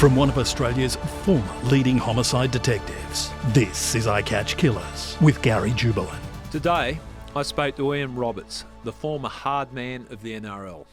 From one of Australia's former leading homicide detectives, this is I Catch Killers with Gary Jubelin. Today, I spoke to Ian Roberts, the former hard man of the NRL.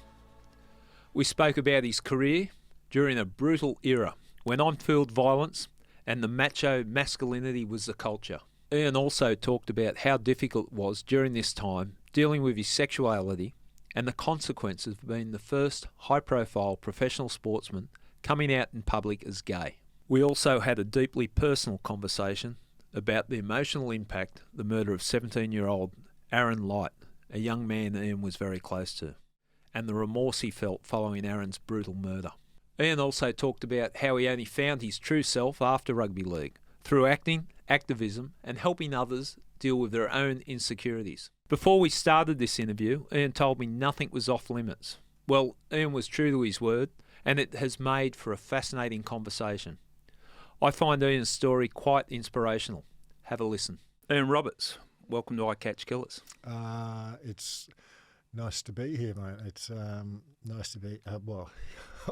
We spoke about his career during a brutal era when on-field violence and the macho masculinity was the culture. Ian also talked about how difficult it was during this time dealing with his sexuality and the consequences of being the first high-profile professional sportsman coming out in public as gay. We also had a deeply personal conversation about the emotional impact the murder of 17-year-old Aaron Light, a young man Ian was very close to, and the remorse he felt following Aaron's brutal murder. Ian also talked about how he only found his true self after rugby league, through acting, activism, and helping others deal with their own insecurities. Before we started this interview, Ian told me nothing was off limits. Well, Ian was true to his word, and it has made for a fascinating conversation. I find Ian's story quite inspirational. Have a listen. Ian Roberts, welcome to I Catch Killers. It's nice to be here, mate. It's nice to be,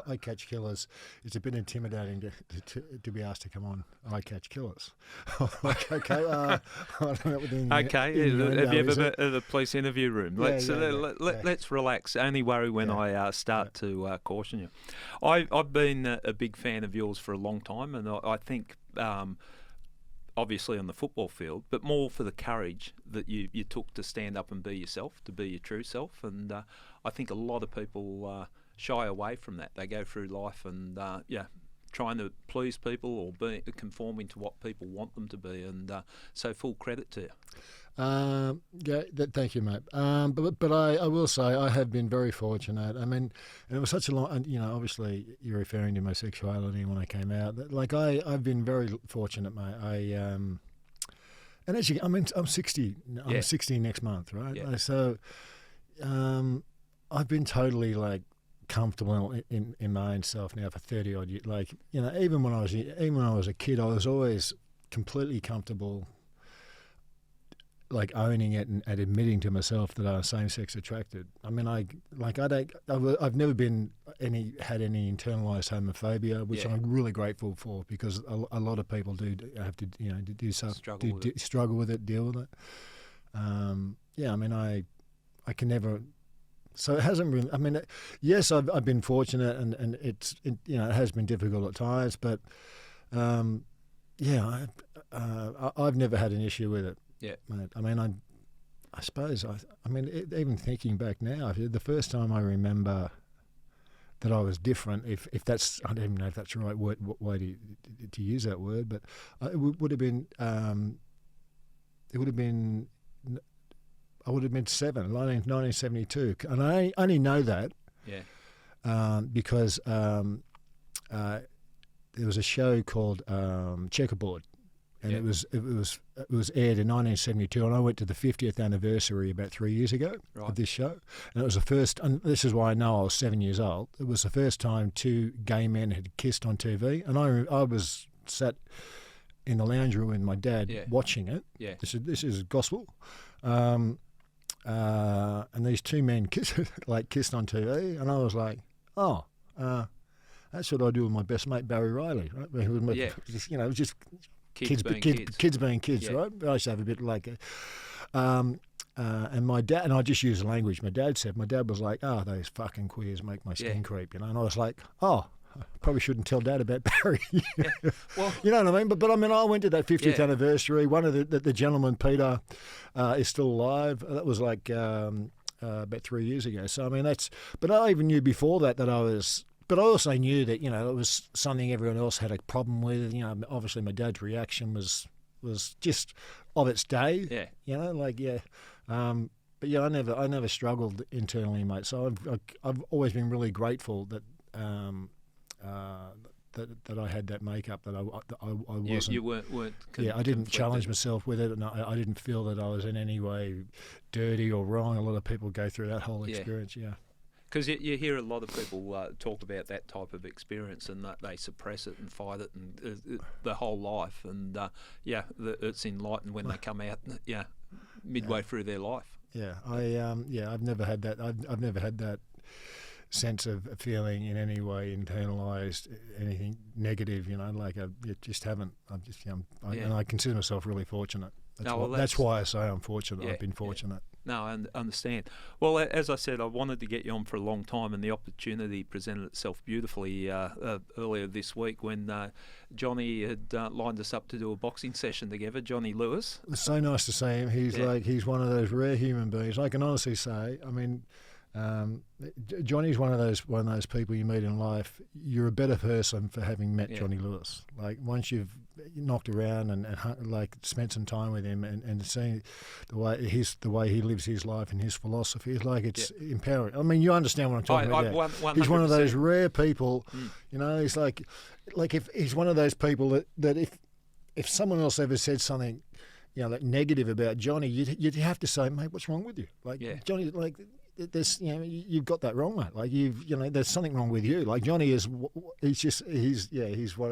I Catch Killers. It's a bit intimidating to be asked to come on I Catch Killers. Okay, I don't know what have you ever been at the police interview room? Let's relax. Only worry when I start to caution you. I've been a big fan of yours for a long time, and I think obviously on the football field, but more for the courage that you took to stand up and be yourself, to be your true self. And I think a lot of people shy away from that. They go through life and trying to please people or conforming to what people want them to be. And so full credit to you. Thank you, mate. But I will say I have been very fortunate. I mean, and it was such a long, obviously you're referring to my sexuality when I came out. Like I've been very fortunate, mate. And actually, I'm 60. I'm 60 next month, right? Yeah. So I've been totally comfortable in my own self now for 30 odd years. Even when I was a kid, I was always completely comfortable, owning it and admitting to myself that I was same-sex attracted. I mean, I've never had any internalized homophobia, which I'm really grateful for, because a lot of people do have to do stuff, struggle with it, deal with it. I can never. So it hasn't really. I mean, yes, I've been fortunate, and it has been difficult at times, but I've never had an issue with it. Yeah, mate. I mean, I suppose. Even thinking back now, the first time I remember that I was different, if that's, I don't even know if that's the right word, way to use that word, but it would have been. I would have been 1972, and I only know that because there was a show called Checkerboard. And it was aired in 1972, and I went to the 50th anniversary about 3 years ago of this show. And it was the first, and this is why I know I was 7 years old. It was the first time two gay men had kissed on TV, and I was sat in the lounge room with my dad watching it. Yeah. This is gospel. And these two men kissed on TV, and I was like, that's what I do with my best mate Barry Riley, right? It was just kids being kids, right? I used to have a bit and my dad, and I just use the language my dad was like, those fucking queers make my skin creep, and I was like, I probably shouldn't tell Dad about Barry. Well, you know what I mean? But I went to that 50th anniversary. One of the gentlemen, Peter, is still alive. That was about 3 years ago. So I mean, but I even knew before that I was. But I also knew that it was something everyone else had a problem with. Obviously my dad's reaction was just of its day. Yeah. But I never struggled internally, mate. So I've always been really grateful that that I had that makeup, that I wasn't. You weren't. I didn't challenge myself with it, and I didn't feel that I was in any way dirty or wrong. A lot of people go through that whole experience. Yeah. Because you hear a lot of people talk about that type of experience, and that they suppress it and fight it, and the whole life, and it's enlightened when they come out, midway through their life. Yeah, I've never had that. I've never had that sense of feeling in any way internalised anything negative. Like I just haven't. And I consider myself really fortunate. That's why I say I'm fortunate. I've been fortunate. No, I understand. Well, as I said, I wanted to get you on for a long time, and the opportunity presented itself beautifully earlier this week when Johnny had lined us up to do a boxing session together. Johnny Lewis. It's so nice to see him. He's one of those rare human beings. I can honestly say, Johnny's one of those people you meet in life. You're a better person for having met Johnny Lewis. Like once you've knocked around and spent some time with him and seeing the way he lives his life and his philosophy, it's empowering. I mean, you understand what I'm talking about. 100%. He's one of those rare people. He's like if he's one of those people that if someone else ever said something, negative about Johnny, you'd have to say, mate, what's wrong with you? Johnny, there's you've got that wrong, mate. There's something wrong with you. Like Johnny he's one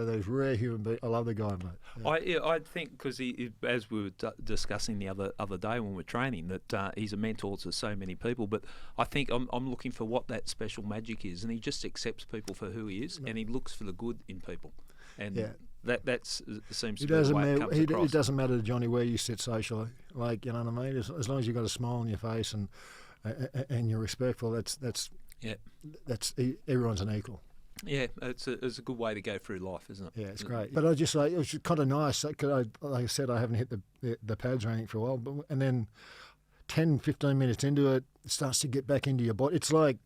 of those rare human beings. I love the guy, mate. Yeah. I think because as we were discussing the other day when we were training, that he's a mentor to so many people. But I think I'm looking for what that special magic is, and he just accepts people for who he is, and he looks for the good in people, and that seems to be the way it comes across. It doesn't matter to Johnny where you sit socially. You know what I mean? As long as you've got a smile on your face and you're respectful, that's everyone's an equal. Yeah, it's a good way to go through life, isn't it? Yeah, it's great. But I just it was kind of nice. Like I said, I haven't hit the pads or anything for a while, and then 10, 15 minutes into it, it starts to get back into your body. It's like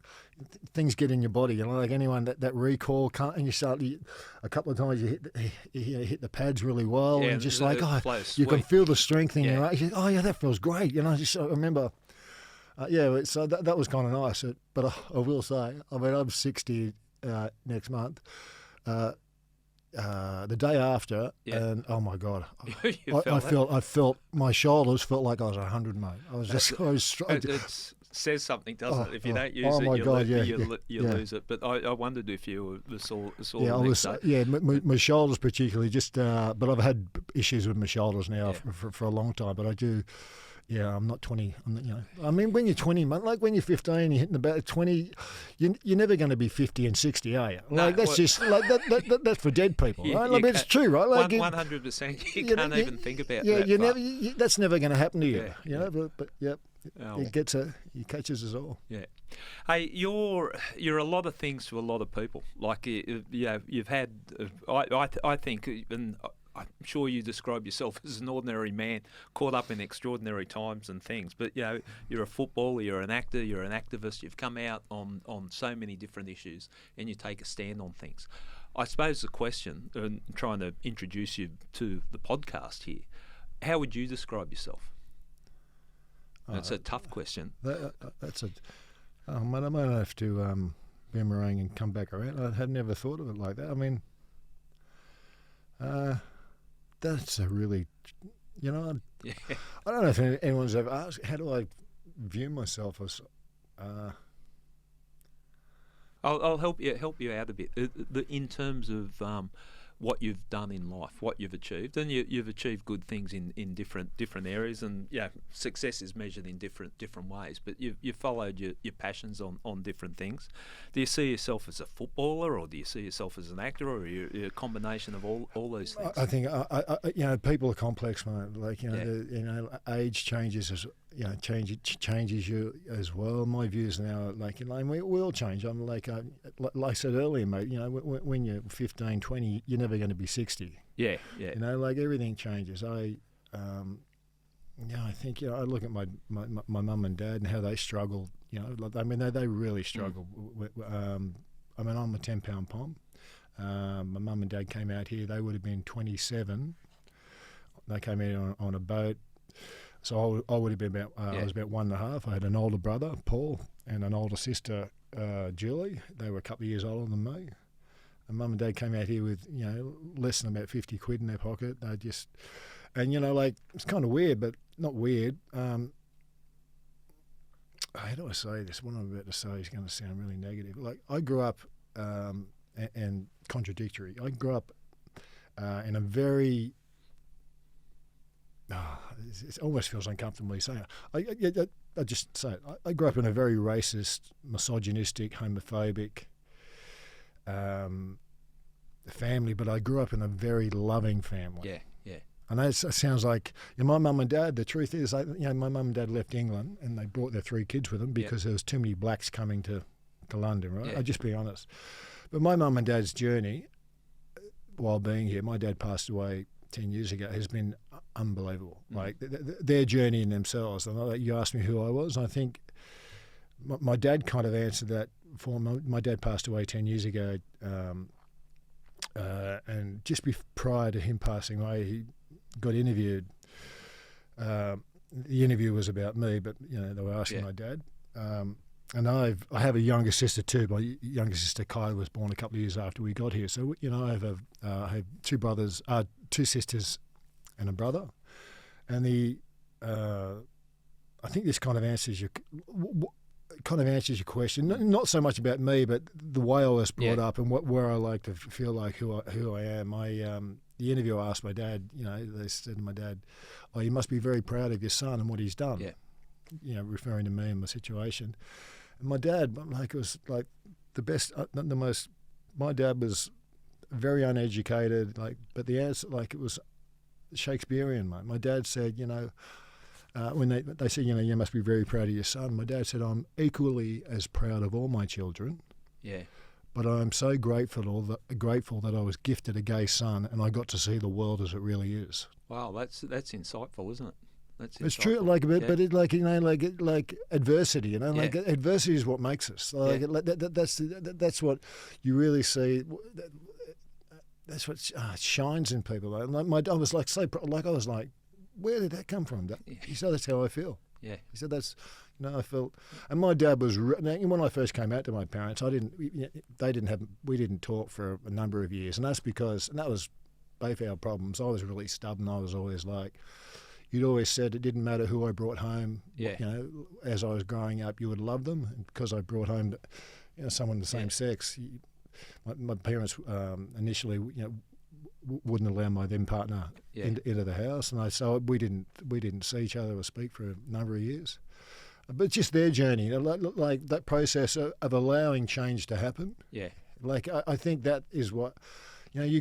things get in your body, like anyone that recall can't, and you start a couple of times you hit the pads really well, and just you can feel the strength in your. You think, that feels great. I remember. So that was kind of nice. But I will say, I'm 60 next month. The day after, and oh my God, I felt my shoulders felt like I was 100, mate. I was just, it says something, doesn't it? If you don't use it, you lose it. But I wondered if you were sore my shoulders particularly. But I've had issues with my shoulders now for a long time. But I do. Yeah, I'm not 20. When you're 20, like when you're 15, you're hitting about 20. You're never going to be 50 and 60, are you? That's for dead people, right? It's true, right? 100%. You can't even think about that. That's never going to happen to you. It catches us all. Yeah. Hey, you're a lot of things to a lot of people. Like you've had. I think even. I'm sure you describe yourself as an ordinary man caught up in extraordinary times and things, but you're a footballer, you're an actor, you're an activist, you've come out on so many different issues and you take a stand on things. I suppose the question, and trying to introduce you to the podcast here, how would you describe yourself? That's a tough question. That's I might have to boomerang and come back around. I had never thought of it like that. I mean, that's a really, I don't know if anyone's ever asked, how do I view myself as... I'll help you out a bit. In terms of what you've done in life, what you've achieved, and you've achieved good things in different areas, and success is measured in different ways. But you've followed your passions on different things. Do you see yourself as a footballer, or do you see yourself as an actor, or are you a combination of all those things? I think people are complex, mate. Age changes changes you as well. My views now, we all change. I'm like I said earlier, mate. When you're 15, 20, you're never going to be 60. Yeah. Everything changes. I think I look at my mum and dad and how they struggled. They really struggled. I'm a 10-pound pom. My mum and dad came out here. They would have been 27. They came in on a boat. So I would have been I was about 1.5. I had an older brother, Paul, and an older sister, Julie. They were a couple of years older than me. And Mum and Dad came out here with, less than about 50 quid in their pocket. They just, and it's kind of weird, but not weird. How do I say this? What I'm about to say is going to sound really negative. I grew up, and contradictory. I grew up in a very... it almost feels uncomfortable saying it. I just say it, I grew up in a very racist, misogynistic, homophobic family, but I grew up in a very loving family. Yeah, yeah. I know it sounds like my mum and dad. The truth is, my mum and dad left England and they brought their 3 kids with them because there was too many blacks coming to London. Right? Yeah. I'll just be honest. But my mum and dad's journey, while being here, my dad passed away 10 years ago, has been unbelievable. Like their journey in themselves. And you asked me who I was. I think my dad kind of answered that for me. My dad passed away 10 years ago. And just prior to him passing away, he got interviewed. The interview was about me, but they were asking my dad. And I have a younger sister too. My younger sister Kyla was born a couple of years after we got here. So I have 2 brothers, 2 sisters, and a brother. And I think this kind of answers your question. Not so much about me, but the way I was brought up and where I like to feel like who I am. The interviewer asked my dad. They said to my dad, "Oh, you must be very proud of your son and what he's done." Yeah. Referring to me and my situation. And my dad, it was like the best, the most. My dad was very uneducated, but the answer, it was Shakespearean, mate. My dad said, when they said, you must be very proud of your son. My dad said, I'm equally as proud of all my children. Yeah. But I'm so grateful that I was gifted a gay son and I got to see the world as it really is. Wow, that's insightful, isn't it? It's true, but it, like adversity, adversity is what makes us. That's what you really see. That's what shines in people. I was I was like, where did that come from? He said, that's how I feel. Yeah. He said, I felt, and my dad was, when I first came out to my parents, we didn't talk for a number of years, and that's because, and that was both our problems. I was really stubborn. I was always like, you'd always said it didn't matter who I brought home. Yeah. As I was growing up, you would love them, and because I brought home, someone of the same sex. My parents initially, wouldn't allow my then partner into the house, and so we didn't see each other or speak for a number of years. But just their journey, like that process of allowing change to happen. Yeah. I think that is what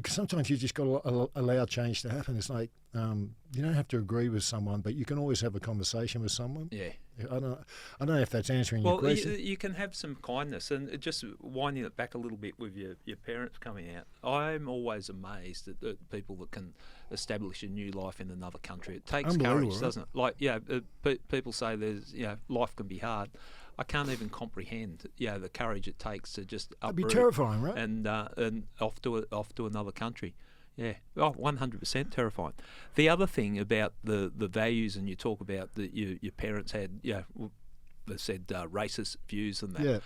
sometimes you just got to allow change to happen. It's like you don't have to agree with someone, but you can always have a conversation with someone. Yeah. I don't know if that's answering your question. Well, you can have some kindness, and just winding it back a little bit with your parents coming out. I'm always amazed at the people that can establish a new life in another country. It takes courage, doesn't it? People say life can be hard. I can't even comprehend, the courage it takes to just uproot. It'd be terrifying, right? And off to another country. Yeah, 100% terrifying. The other thing about the values, and you talk about that your parents had, they said racist views and that. Yeah.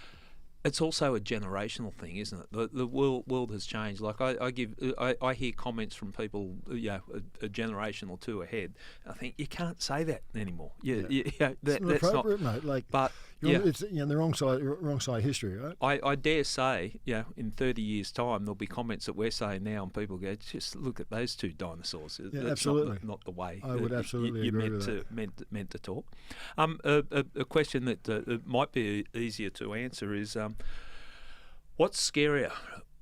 It's also a generational thing, isn't it? The world has changed. Like I hear comments from people, a generation or two ahead. I think you can't say that anymore. It's not appropriate, mate. It's the wrong side of history, right? I dare say, in 30 years' time, there'll be comments that we're saying now, and people go, just look at those 2 dinosaurs. Yeah, absolutely. Not the way I would absolutely agree with that. Meant to talk. A question that might be easier to answer is, what's scarier?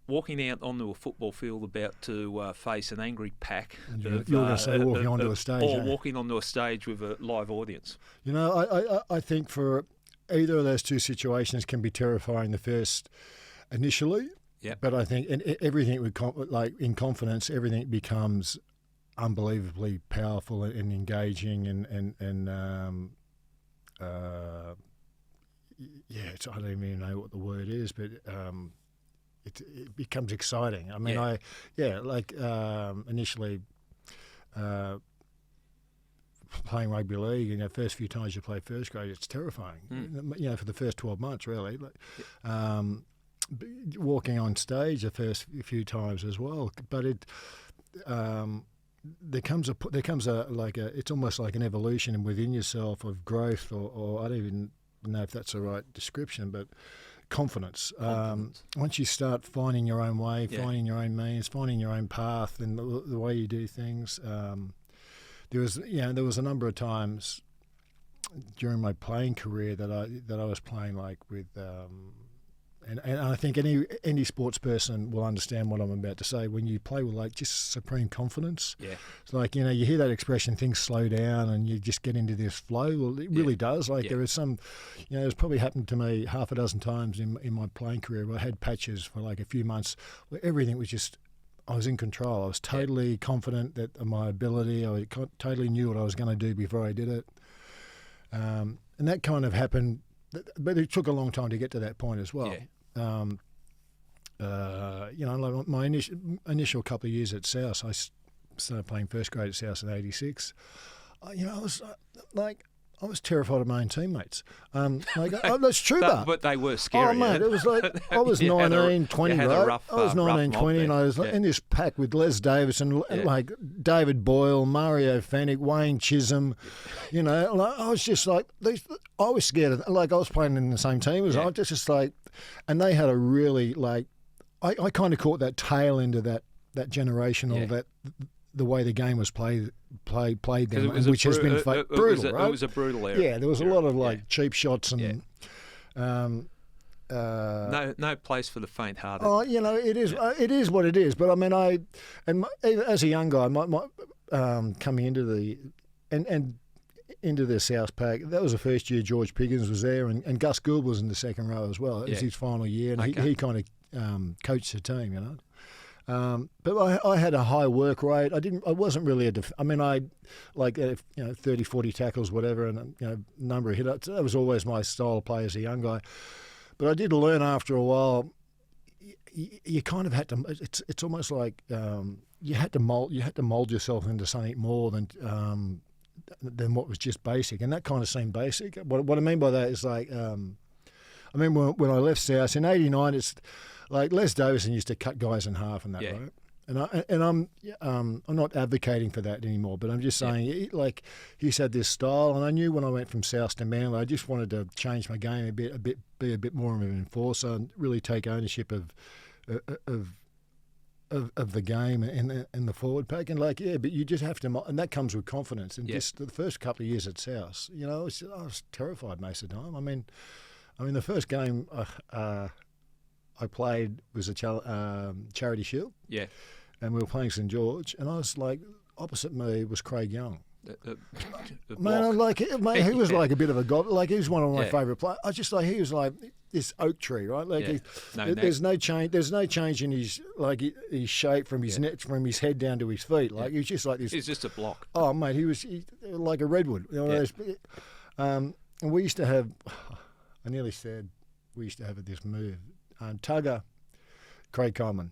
Walking out onto a football field about to face an angry pack. You're going to say walking onto a stage. Or walking onto a stage with a live audience. I think for either of those 2 situations can be terrifying the first initially. Yeah. But I think everything in confidence, everything becomes unbelievably powerful and engaging and I don't even know what the word is, but it becomes exciting. I mean, initially playing rugby league, first few times you play first grade, it's terrifying. For the first 12 months, really. Walking on stage the first few times as well, but there comes a it's almost like an evolution within yourself of growth, or I don't even know if that's the right description, but confidence. Once you start finding your own way, finding your own means, finding your own path, and the way you do things, there was a number of times during my playing career that I was playing like with. And I think any sports person will understand what I'm about to say. When you play with like just supreme confidence, it's like, you know, you hear that expression, things slow down, and you just get into this flow. Well, it really does. Like there is some, you know, it's probably happened to me half a dozen times in my playing career where I had patches for like a few months where everything was just, I was in control. I was totally confident that of my ability. I totally knew what I was going to do before I did it, and that kind of happened. But it took a long time to get to that point as well. You know, like my initial couple of years at South, I started playing first grade at South in '86. You know, I was terrified of my own teammates. That's true, but they were scary. Oh, mate, it was like I was 19, 20, right? I was 19, 20, and I was in this pack with Les Davison, like David Boyle, Mario Fennick, Wayne Chisholm. You know, like, I was just like, I was scared of, like I was playing in the same team as I was just like, and they had a really, like, I kind of caught that tail end of that generation or that the way the game was played then, which has been brutal, right? It was a brutal era. Yeah, there was a lot of like cheap shots and no place for the faint-hearted. Oh, you know, it is what it is. But I mean, as a young guy, coming into the into the South Pack, that was the first year George Piggins was there, and Gus Gould was in the second row as well. It was his final year, and he kind of coached the team, you know. But I had a high work rate. I wasn't really I like 30, 40 tackles, whatever, and number of hit-ups. That was always my style of play as a young guy. But I did learn after a while. You kind of had to. It's almost like you had to mold yourself into something more than what was just basic, and that kind of seemed basic. What I mean by that is like, I mean when I left South in '89, it's like Les Davison used to cut guys in half and that, right? And I'm not advocating for that anymore, but I'm just saying, like, he's had this style, and I knew when I went from South to Manly, I just wanted to change my game a bit, be a bit more of an enforcer, and really take ownership of the game and the forward pack, and like, but you just have to, and that comes with confidence. And just the first couple of years at South, I was terrified most of the time. I mean, the first game I played was a Charity Shield. Yeah. And we were playing St George, and I was like, opposite me was Craig Young. Man, he was like a bit of a god. Like, he was one of my favourite players. I just like, he was like this oak tree, right? Like, there's no change. There's no change in his his shape from his neck, from his head down to his feet. Like, he was just like this. He's just a block. Oh, mate, he was like a redwood. And we used to have. I nearly said we used to have this move. Tugger, Craig Coleman.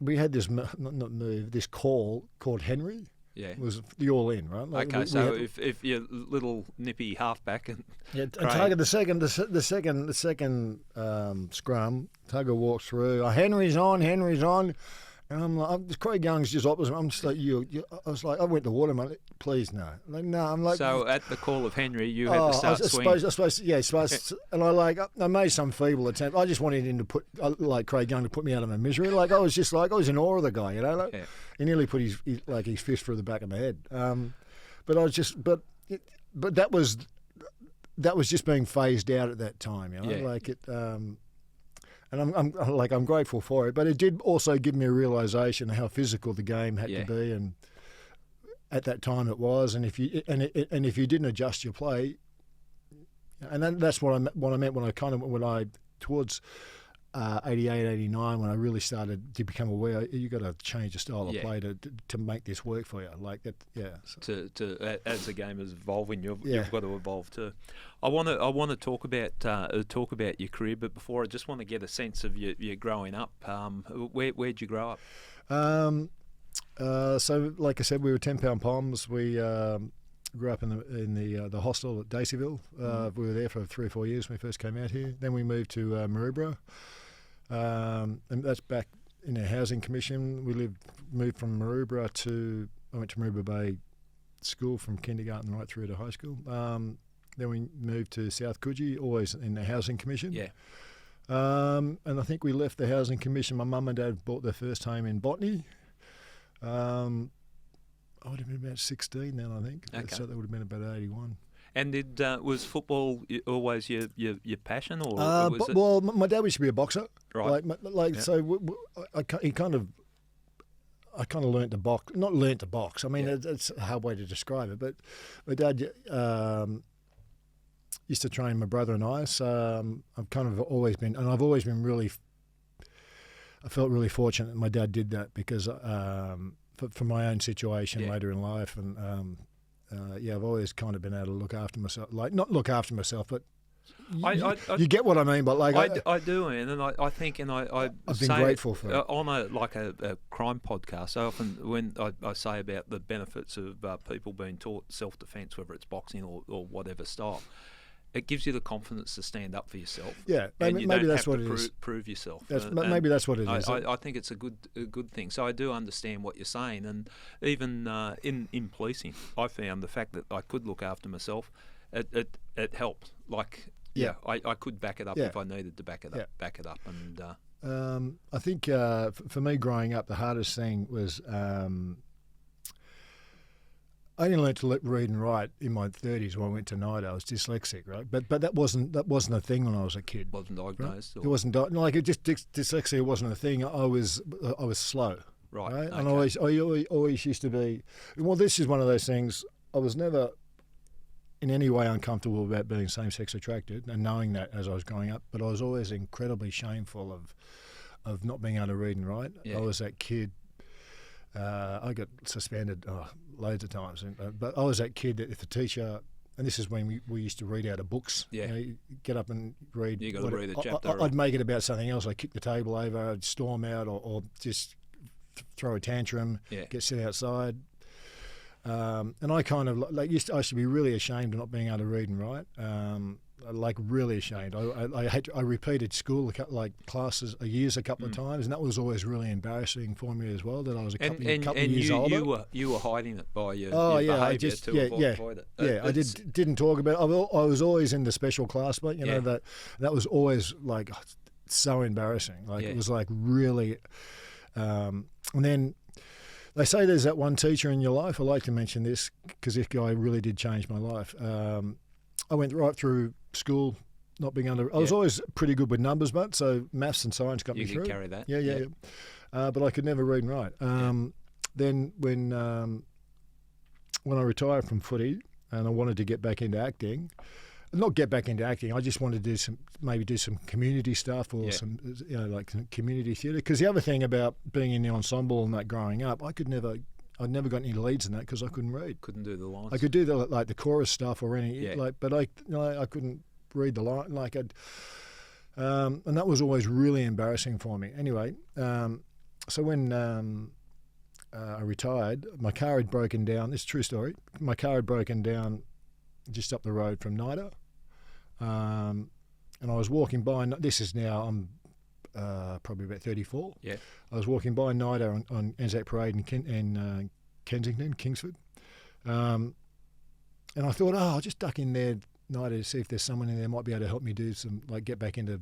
We had this this call called Henry. Yeah, it was the all in, right? Like, okay, so if you're little nippy halfback and Tugger the second scrum, Tugger walks through. Henry's on. And I'm like, Craig Young's just opposite. I'm just like, I was like, I went to water, mate. Please, no. Like, no, I'm like. So at the call of Henry, you had to start swinging. I suppose, and I made some feeble attempt. I just wanted him to put, like Craig Young, to put me out of my misery. Like, I was in awe of the guy, you know. Like, he nearly put his fist through the back of my head. But I was just, but that was just being phased out at that time, you know. Like it. And I'm grateful for it, but it did also give me a realisation of how physical the game had to be, and at that time it was. And if you didn't adjust your play, and that's what I meant when I towards 88, 89, when I really started to become aware, you got to change the style of play to make this work for you, like that. Yeah. So. As the game is evolving, you've got to evolve too. I want to talk about your career, but before, I just want to get a sense of your growing up. Where'd you grow up? So, like I said, we were 10-pound Poms. We grew up in the hostel at Daceyville. We were there for 3 or 4 years when we first came out here. Then we moved to Maroubra. And that's back in our housing commission. We moved from Maroubra I went to Maroubra Bay School from kindergarten right through to high school. Then we moved to South Coogee, always in the housing commission. Yeah. And I think we left the housing commission. My mum and dad bought their first home in Botany. I would have been about 16 then, I think. Okay. So that would have been about 81. And was football always your passion, or was it? Well, my dad used to be a boxer. Right. Like Yeah. so I kind of learnt to box. Not learnt to box. I mean, Yeah. it's a hard way to describe it. But my dad used to train my brother and I. So I've kind of always been, and I've always been really. I felt really fortunate that my dad did that because for my own situation later in life, and I've always kind of been able to look after myself. Like not look after myself, but you get what I mean. But like I do, and I think, and I've been grateful for it. On a crime podcast. So often when I say about the benefits of people being taught self-defense, whether it's boxing or whatever style, it gives you the confidence to stand up for yourself. Yeah, and maybe you don't that's have what to it is. Prove yourself. Maybe that's what it is. I think it's a good thing. So I do understand what you're saying, and even in policing, I found the fact that I could look after myself, it helped. Like I could back it up if I needed to back it up, and. I think for me growing up, the hardest thing was. I only learned to read and write in my 30s when I went to NIDA. I was dyslexic, right? But that wasn't a thing when I was a kid. Wasn't diagnosed. Right? It wasn't dyslexia wasn't a thing. I was slow, right? Okay. And I always used to be. Well, this is one of those things. I was never in any way uncomfortable about being same-sex attracted and knowing that as I was growing up. But I was always incredibly shameful of not being able to read and write. Yeah. I was that kid. I got suspended loads of times, but I was that kid that if the teacher, and this is when we used to read out of books, you get up and read. You got to read a chapter. I'd make it about something else. I'd kick the table over, I'd storm out, or just throw a tantrum, get sent outside. And I kind of I used to be really ashamed of not being able to read and write. Like really ashamed. I repeated school classes years a couple of times, and that was always really embarrassing for me as well. That I was a couple of years older. You were hiding it by your behaviour to avoid it. I didn't talk about it. I was always in the special class, but you know that was always like so embarrassing. Like it was like really. And then they say there's that one teacher in your life. I like to mention this because this guy really did change my life. I went right through school not being able to. I was always pretty good with numbers, but so maths and science got me through. You can carry that. Yeah. But I could never read and write. Then when I retired from footy and I wanted to get back into acting, not get back into acting. I just wanted to do some community stuff or some like some community theatre. Because the other thing about being in the ensemble and that growing up, I'd never got any leads in that because I couldn't read. Couldn't do the lines. I could do the chorus stuff or any but I couldn't read the line and that was always really embarrassing for me. Anyway, so when I retired, my car had broken down. This is a true story. My car had broken down just up the road from NIDA, and I was walking by. This is now I'm probably about 34. Yeah. I was walking by NIDA on Anzac Parade in Kensington, Kingsford. And I thought, I'll just duck in there NIDA to see if there's someone in there might be able to help me do some, like get back into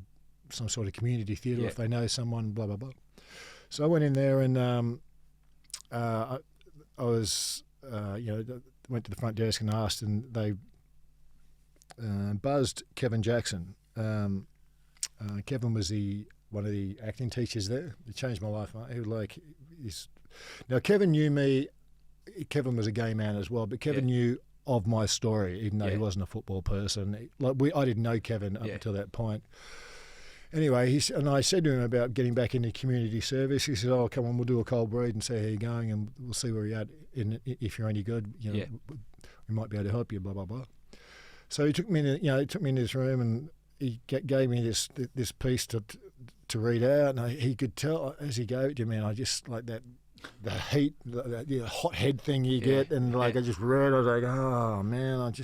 some sort of community theatre if they know someone, blah, blah, blah. So I went in there and I was, went to the front desk and asked, and they buzzed Kevin Jackson. Kevin was one of the acting teachers there. It changed my life. Now Kevin knew me. Kevin was a gay man as well, but Kevin knew of my story, even though he wasn't a football person. I didn't know Kevin up until that point. Anyway, and I said to him about getting back into community service. He said, "Oh, come on, we'll do a cold read and see how you're going, and we'll see where you're at. If you're any good, we might be able to help you." Blah blah blah. So he took me into this room and he gave me this piece to read out, and he could tell as he gave it to me, and I just like that. The heat, the hot head thing you get, and I just read. I was like, "Oh man!" And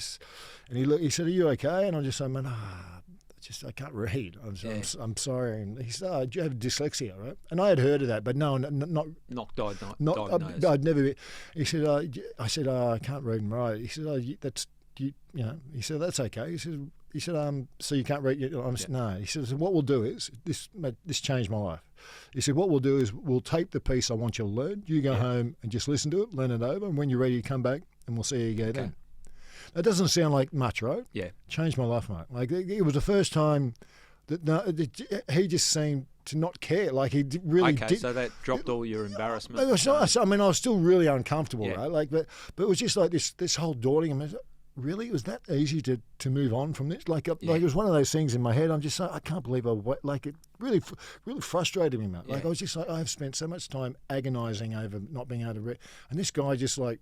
he said, "Are you okay?" And I just said, "Man, I can't read. I'm sorry." And he said, "Oh, do you have dyslexia, right?" And I had heard of that, but no, not diagnosed. I'd never. He said, I said, "I can't read and write." He said, "Oh, that's you know." He said, "That's okay." He He said, so you can't read? No. He said, what we'll do is, this changed my life. He said, what we'll do is we'll tape the piece I want you to learn. You go home and just listen to it, learn it over, and when you're ready, you come back and we'll see how you go then. That doesn't sound like much, right? Yeah. Changed my life, mate. Like, it was the first time that he just seemed to not care. Like, he really did. Okay, so that dropped all your embarrassment. I was still really uncomfortable, right? Like, but it was just like this whole dawning. I mean, really, it was that easy to move on from this? Like it was one of those things in my head. I'm just like, I can't believe it really frustrated me, mate. Like, I was just like, I've spent so much time agonising over not being able to read, and this guy just like.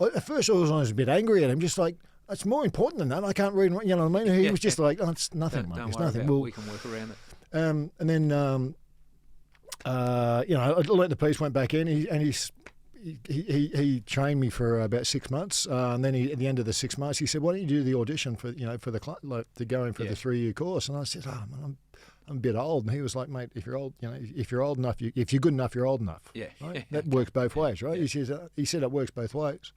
At first, I was a bit angry at him, just like, it's more important than that. I can't read, you know what I mean? He was just like, oh, it's nothing, mate. It's nothing. We can work around it. And then, I let the piece went back in, he trained me for about 6 months, and then at the end of the 6 months, he said, "Why don't you do the audition for to go in for the 3-year course?" And I said, "I'm a bit old." And he was like, "Mate, if you're old, if you're old enough, if you're good enough, you're old enough." Yeah, right? That works both ways, right? Yeah. He said it works both ways.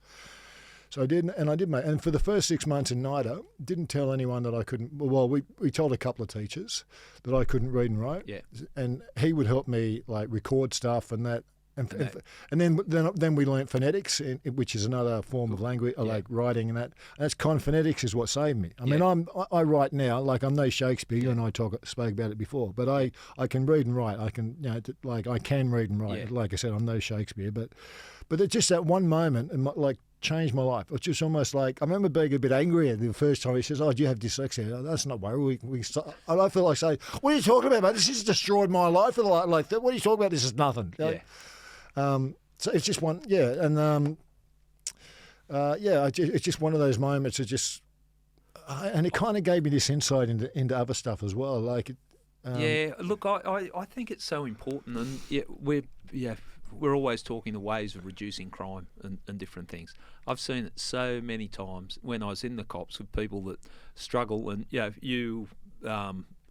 So I did, and I did, mate. And for the first 6 months in NIDA, didn't tell anyone that I couldn't. Well, we told a couple of teachers that I couldn't read and write. Yeah, and he would help me like record stuff and that. And then we learnt phonetics, which is another form of language, like writing and that. And that's phonetics is what saved me. I mean, I write now, like I'm no Shakespeare, and I spoke about it before, but I can read and write. I can, I can read and write. Yeah. Like I said, I'm no Shakespeare, but it's just that one moment, and like changed my life. It's just almost like, I remember being a bit angry the first time. He says, "Oh, do you have dyslexia?" That's not worry. I feel like saying, "What are you talking about, mate? This has destroyed my life." Like, what are you talking about? This is nothing. Yeah. So it's just one, and it's just one of those moments of just, and it kind of gave me this insight into other stuff as well. Like, look, I think it's so important, and we're always talking the ways of reducing crime and different things. I've seen it so many times when I was in the cops with people that struggle, and you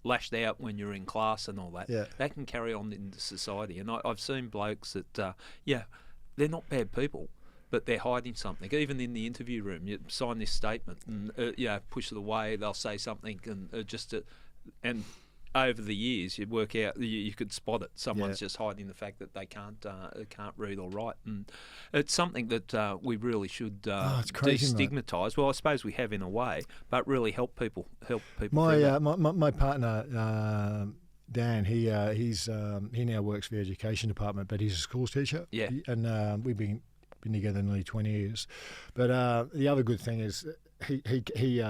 lashed out when you're in class and all that. Yeah. That can carry on into society. And I've seen blokes that, they're not bad people, but they're hiding something. Even in the interview room, you sign this statement and, push it away, they'll say something and over the years you work out, you could spot it. Someone's just hiding the fact that they can't read or write. And it's something that we really should destigmatise. Well, I suppose we have in a way, but really help people. My partner, Dan, he now works for the education department, but he's a schools teacher. Yeah, and we've been together nearly 20 years. But the other good thing is he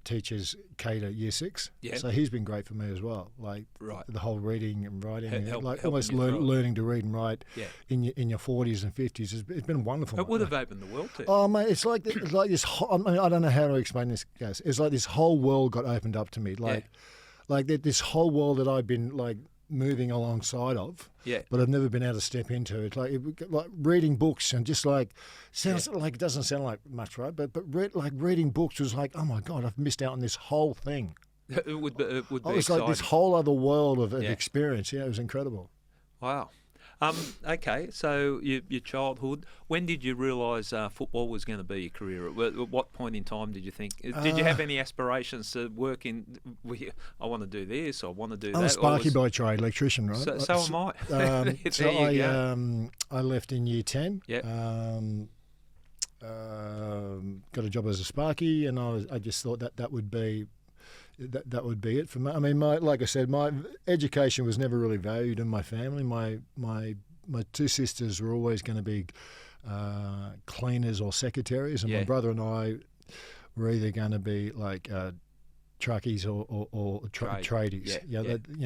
teaches K to Year 6, so he's been great for me as well. Like the whole reading and writing, almost learning to read and write in your 40s and 50s. It's been wonderful. It would have opened the world to you. Oh mate, it's like this. I don't know how to explain this, guys. It's like this whole world got opened up to me. Like this whole world that I've been like moving alongside of, but I've never been able to step into. It's like reading books and just like sounds like it doesn't sound like much, right? But reading books was like, oh my God, I've missed out on this whole thing. It would be it's exciting. Like this whole other world of experience. Yeah, it was incredible. Wow. Okay, so your childhood, when did you realise football was going to be your career? At what point in time did you think? Did you have any aspirations to work in, I want to do this, or I want to do that? I'm a sparky by trade, electrician, right? So am I. I left in year 10. Yep. Got a job as a sparky, and I just thought that would be... That would be it for me. I mean, like I said, my education was never really valued in my family. My two sisters were always going to be cleaners or secretaries, and my brother and I were either going to be like truckies or tradies.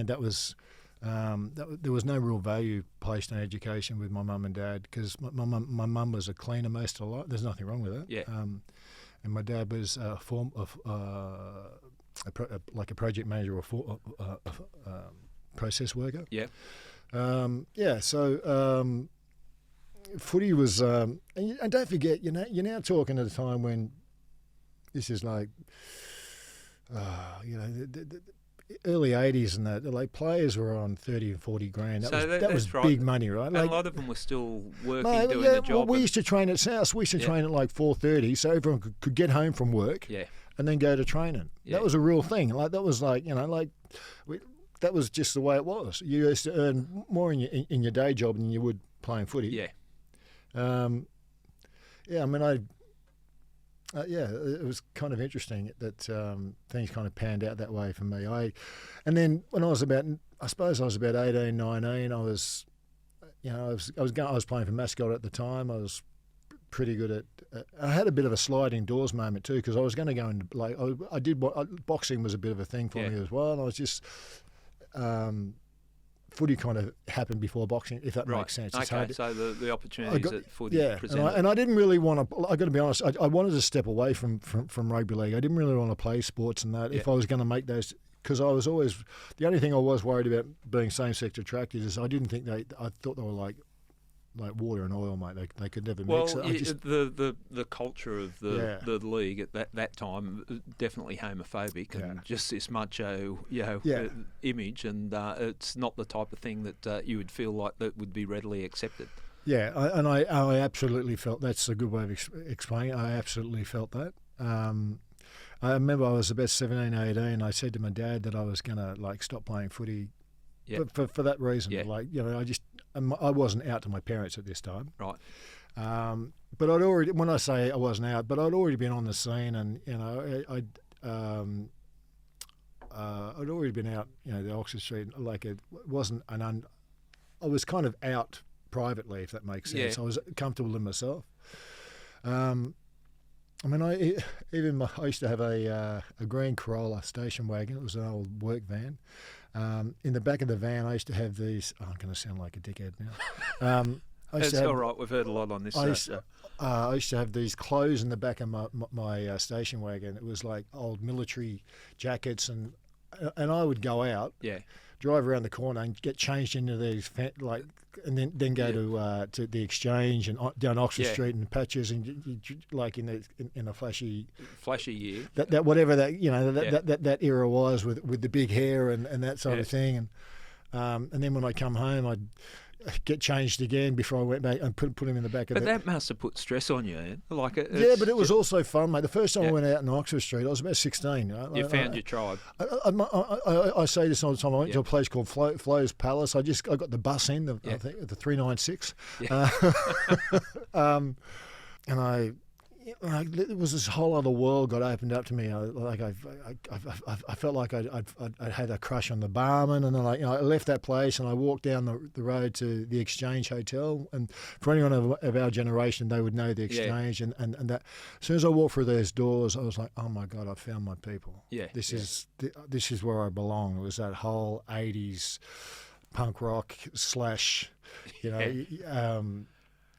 That was there was no real value placed on education with my mum and dad, because my mum was a cleaner most of her life. There's nothing wrong with that. Yeah. And my dad was a form of like a project manager or process worker. Yeah. So footy was, and don't forget, you're now talking at a time when this is like, the early 80s and that, like players were on 30 and 40 grand. That was right. Big money, right? And a lot of them were still working, doing the job. Well, we used to train at South. We used to train at like 4:30, so everyone could get home from work. Yeah. and then go to training. Yeah. That was a real thing. Like that was like, you know, like that was just the way it was. You used to earn more in your day job than you would playing footy. Yeah. Yeah, I mean, yeah, it was kind of interesting that things kind of panned out that way for me. And then when I was about 18, 19, I was, you know, I was playing for Mascot at the time. I was pretty good at. I had a bit of a sliding doors moment too, because I was going to go into like boxing was a bit of a thing for me as well. And I was just. Footy kind of happened before boxing, if that makes sense. It's okay, so the opportunities that footy presented. And I didn't really want to. I got to be honest. I wanted to step away from rugby league. I didn't really want to play sports and that. If I was going to make those, because I was always the only thing I was worried about being same-sex attracted is I didn't think I thought they were like water and oil, mate. They could never mix. Well, the culture of the league at that time definitely homophobic and just this macho image, and it's not the type of thing that you would feel like that would be readily accepted. Yeah, I absolutely felt that's a good way of explaining it. I absolutely felt that. I remember I was about 17, 18. I said to my dad that I was going to like stop playing footy. Yeah. For that reason, like, you know, I wasn't out to my parents at this time. Right. But I'd already, when I say I wasn't out, but I'd already been on the scene, and you know, I'd already been out, you know, the Oxford Street. Like it wasn't I was kind of out privately, if that makes sense. I was comfortable in myself. I mean, I used to have a green Corolla station wagon. It was an old work van. In the back of the van, I used to have these. Oh, I'm going to sound like a dickhead now. It's all right. We've heard a lot on this. I used to have these clothes in the back of my station wagon. It was like old military jackets, and I would go out, drive around the corner, and get changed into these and then go to the Exchange and down Oxford Street and Patches, and like in a flashy year. That whatever that, you know, that era was with the big hair and that sort of thing, and then when I come home, I'd get changed again before I went back and put him in the back of But that must have put stress on you, eh? Like but it was also fun, mate. The first time I went out in Oxford Street, I was about 16. You found your tribe. I say this all the time. I went to a place called Flo's Palace. I got the bus in, I think, the 396. And it was this whole other world got opened up to me. I felt like I'd had a crush on the barman, and then I left that place and I walked down the road to the Exchange Hotel. And for anyone of our generation, they would know the Exchange. And that as soon as I walked through those doors, I was like, oh my God, I found my people. This is where I belong. It was that whole 80s punk rock / you know.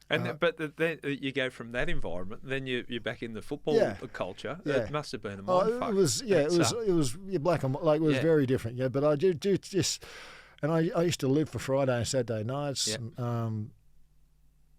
But then you go from that environment, then you're back in the football culture. It must have been a mindfuck. It was black and white. Like, it was very different. Yeah, but I do just, and I used to live for Friday and Saturday nights.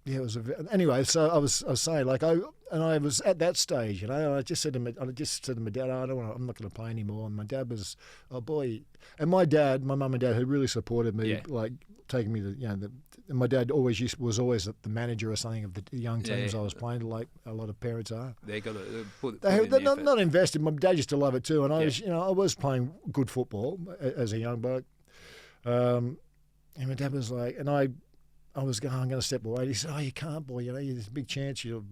It was anyway. So I was saying, like, I was at that stage, you know. I just said to my dad, I'm not going to play anymore. And my dad was, oh boy, and my mum and dad had really supported me, like taking me to, you know, and my dad was always the manager or something of the young teams I was playing, like a lot of parents are. They got to put not invested. My dad used to love it too, and I was playing good football as a young bloke. And my dad was like, and I was going, I'm going to step away. He said, oh, you can't, boy. You know, there's a big chance you'll.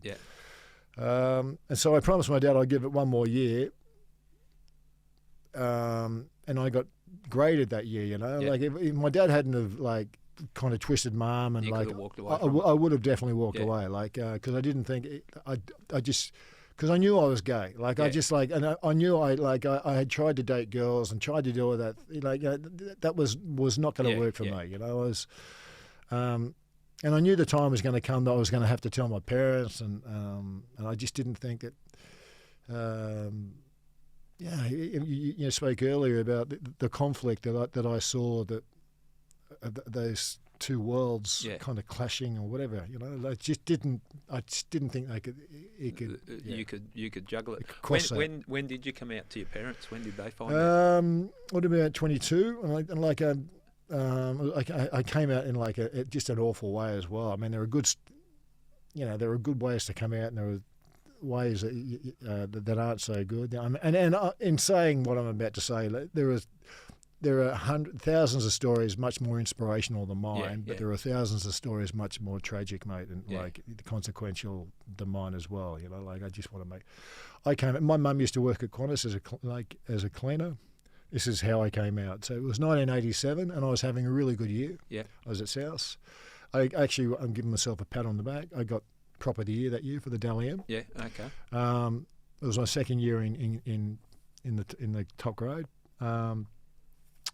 And so I promised my dad I'd give it one more year. And I got graded that year, you know. Like, if my dad hadn't have, like, kind of twisted my arm, and like, I would have definitely walked away, like, because I didn't think I just. Because I knew I was gay, like I just like, and I knew I had tried to date girls and tried to do all that, like that was not going to work for me, you know. I was, and I knew the time was going to come that I was going to have to tell my parents, and I just didn't think that. You spoke earlier about the conflict that I saw, that those two worlds kind of clashing or whatever, you know. I just didn't think they could. You could juggle it. When did you come out to your parents? When did they find out? What about 22? I came out in like just an awful way as well. I mean, there were good ways to come out, and there ways that aren't so good. In saying what I'm about to say, there are thousands of stories much more inspirational than mine, but there are thousands of stories much more tragic, mate, and like consequential than mine as well. You know, like I just want to make. My mum used to work at Qantas as a cleaner. This is how I came out. So it was 1987, and I was having a really good year. Yeah, I was at South. I'm giving myself a pat on the back. I got Prop of the Year that year for the Dally M. Yeah, okay. It was my second year in the top grade.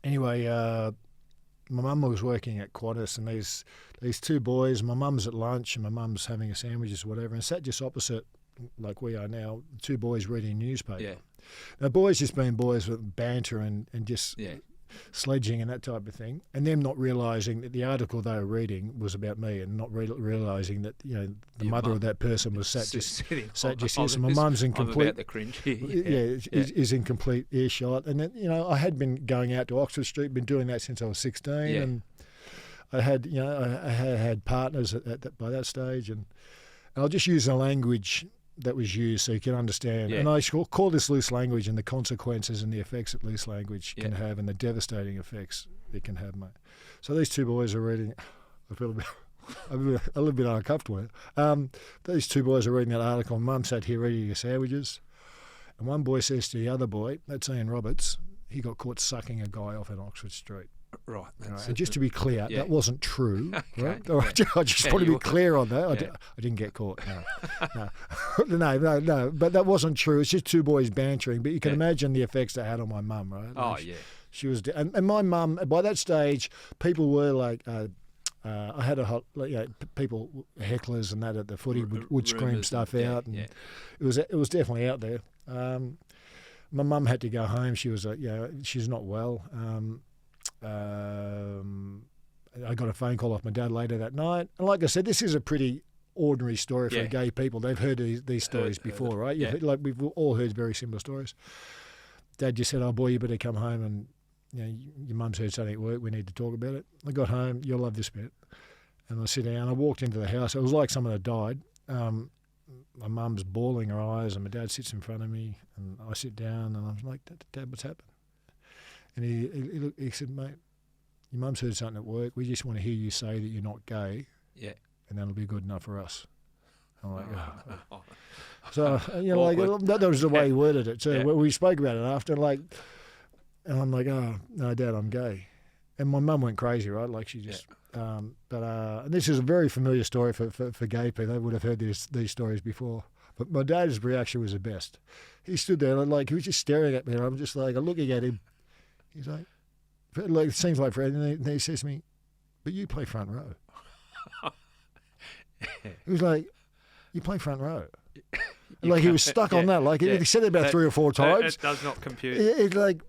Anyway, my mum was working at Qantas, and these two boys. My mum's at lunch, and my mum's having a sandwich or whatever, and sat just opposite, like we are now. Two boys reading a newspaper. Yeah. Now, boys just being boys with banter and just sledging and that type of thing, and them not realising that the article they were reading was about me, and not realising that the mother of that person was sat just here. So my mum's in complete. About the cringe. Is in complete earshot, and then I had been going out to Oxford Street, been doing that since I was 16, and I had had partners by that stage, and I'll just use the language that was used so you can understand. And I call this loose language, and the consequences and the effects that loose language can have, and the devastating effects it can have, mate. So these two boys are reading. I feel a little bit uncomfortable. These two boys are reading that article. Mum sat here reading her sandwiches, and one boy says to the other boy, that's Ian Roberts, he got caught sucking a guy off in Oxford Street. Right. And just to be clear, that wasn't true. Okay. Right? I just want to be clear on that. I didn't get caught. No. But that wasn't true. It's just two boys bantering. But you can imagine the effects that had on my mum, right? Like she was, and my mum. By that stage, people were like, I had people hecklers and that at the footy would scream stuff out, and it was definitely out there. My mum had to go home. She was she's not well. I got a phone call off my dad later that night. And like I said, this is a pretty ordinary story for gay people. They've heard these stories before, right? Like we've all heard very similar stories. Dad just said, oh, boy, you better come home and your mum's heard something at work. We need to talk about it. I got home. You'll love this bit. And I sit down. I walked into the house. It was like someone had died. My mum's bawling her eyes, and my dad sits in front of me. And I sit down, and I'm like, Dad, what's happened? And he said, mate, your mum's heard something at work. We just want to hear you say that you're not gay. Yeah. And that'll be good enough for us. I'm like, oh. So, that was the way he worded it too. Yeah. We spoke about it after, and I'm like, oh, no, Dad, I'm gay. And my mum went crazy, right? Like she just, and this is a very familiar story for gay people. They would have heard these stories before. But my dad's reaction was the best. He stood there, and he was just staring at me, and I'm just like, I'm looking at him. He's like, it seems like Fred, and he says to me, but you play front row. He was like, you play front row. He was stuck on that. He said it about 3 or 4 times. It does not compute. It's like,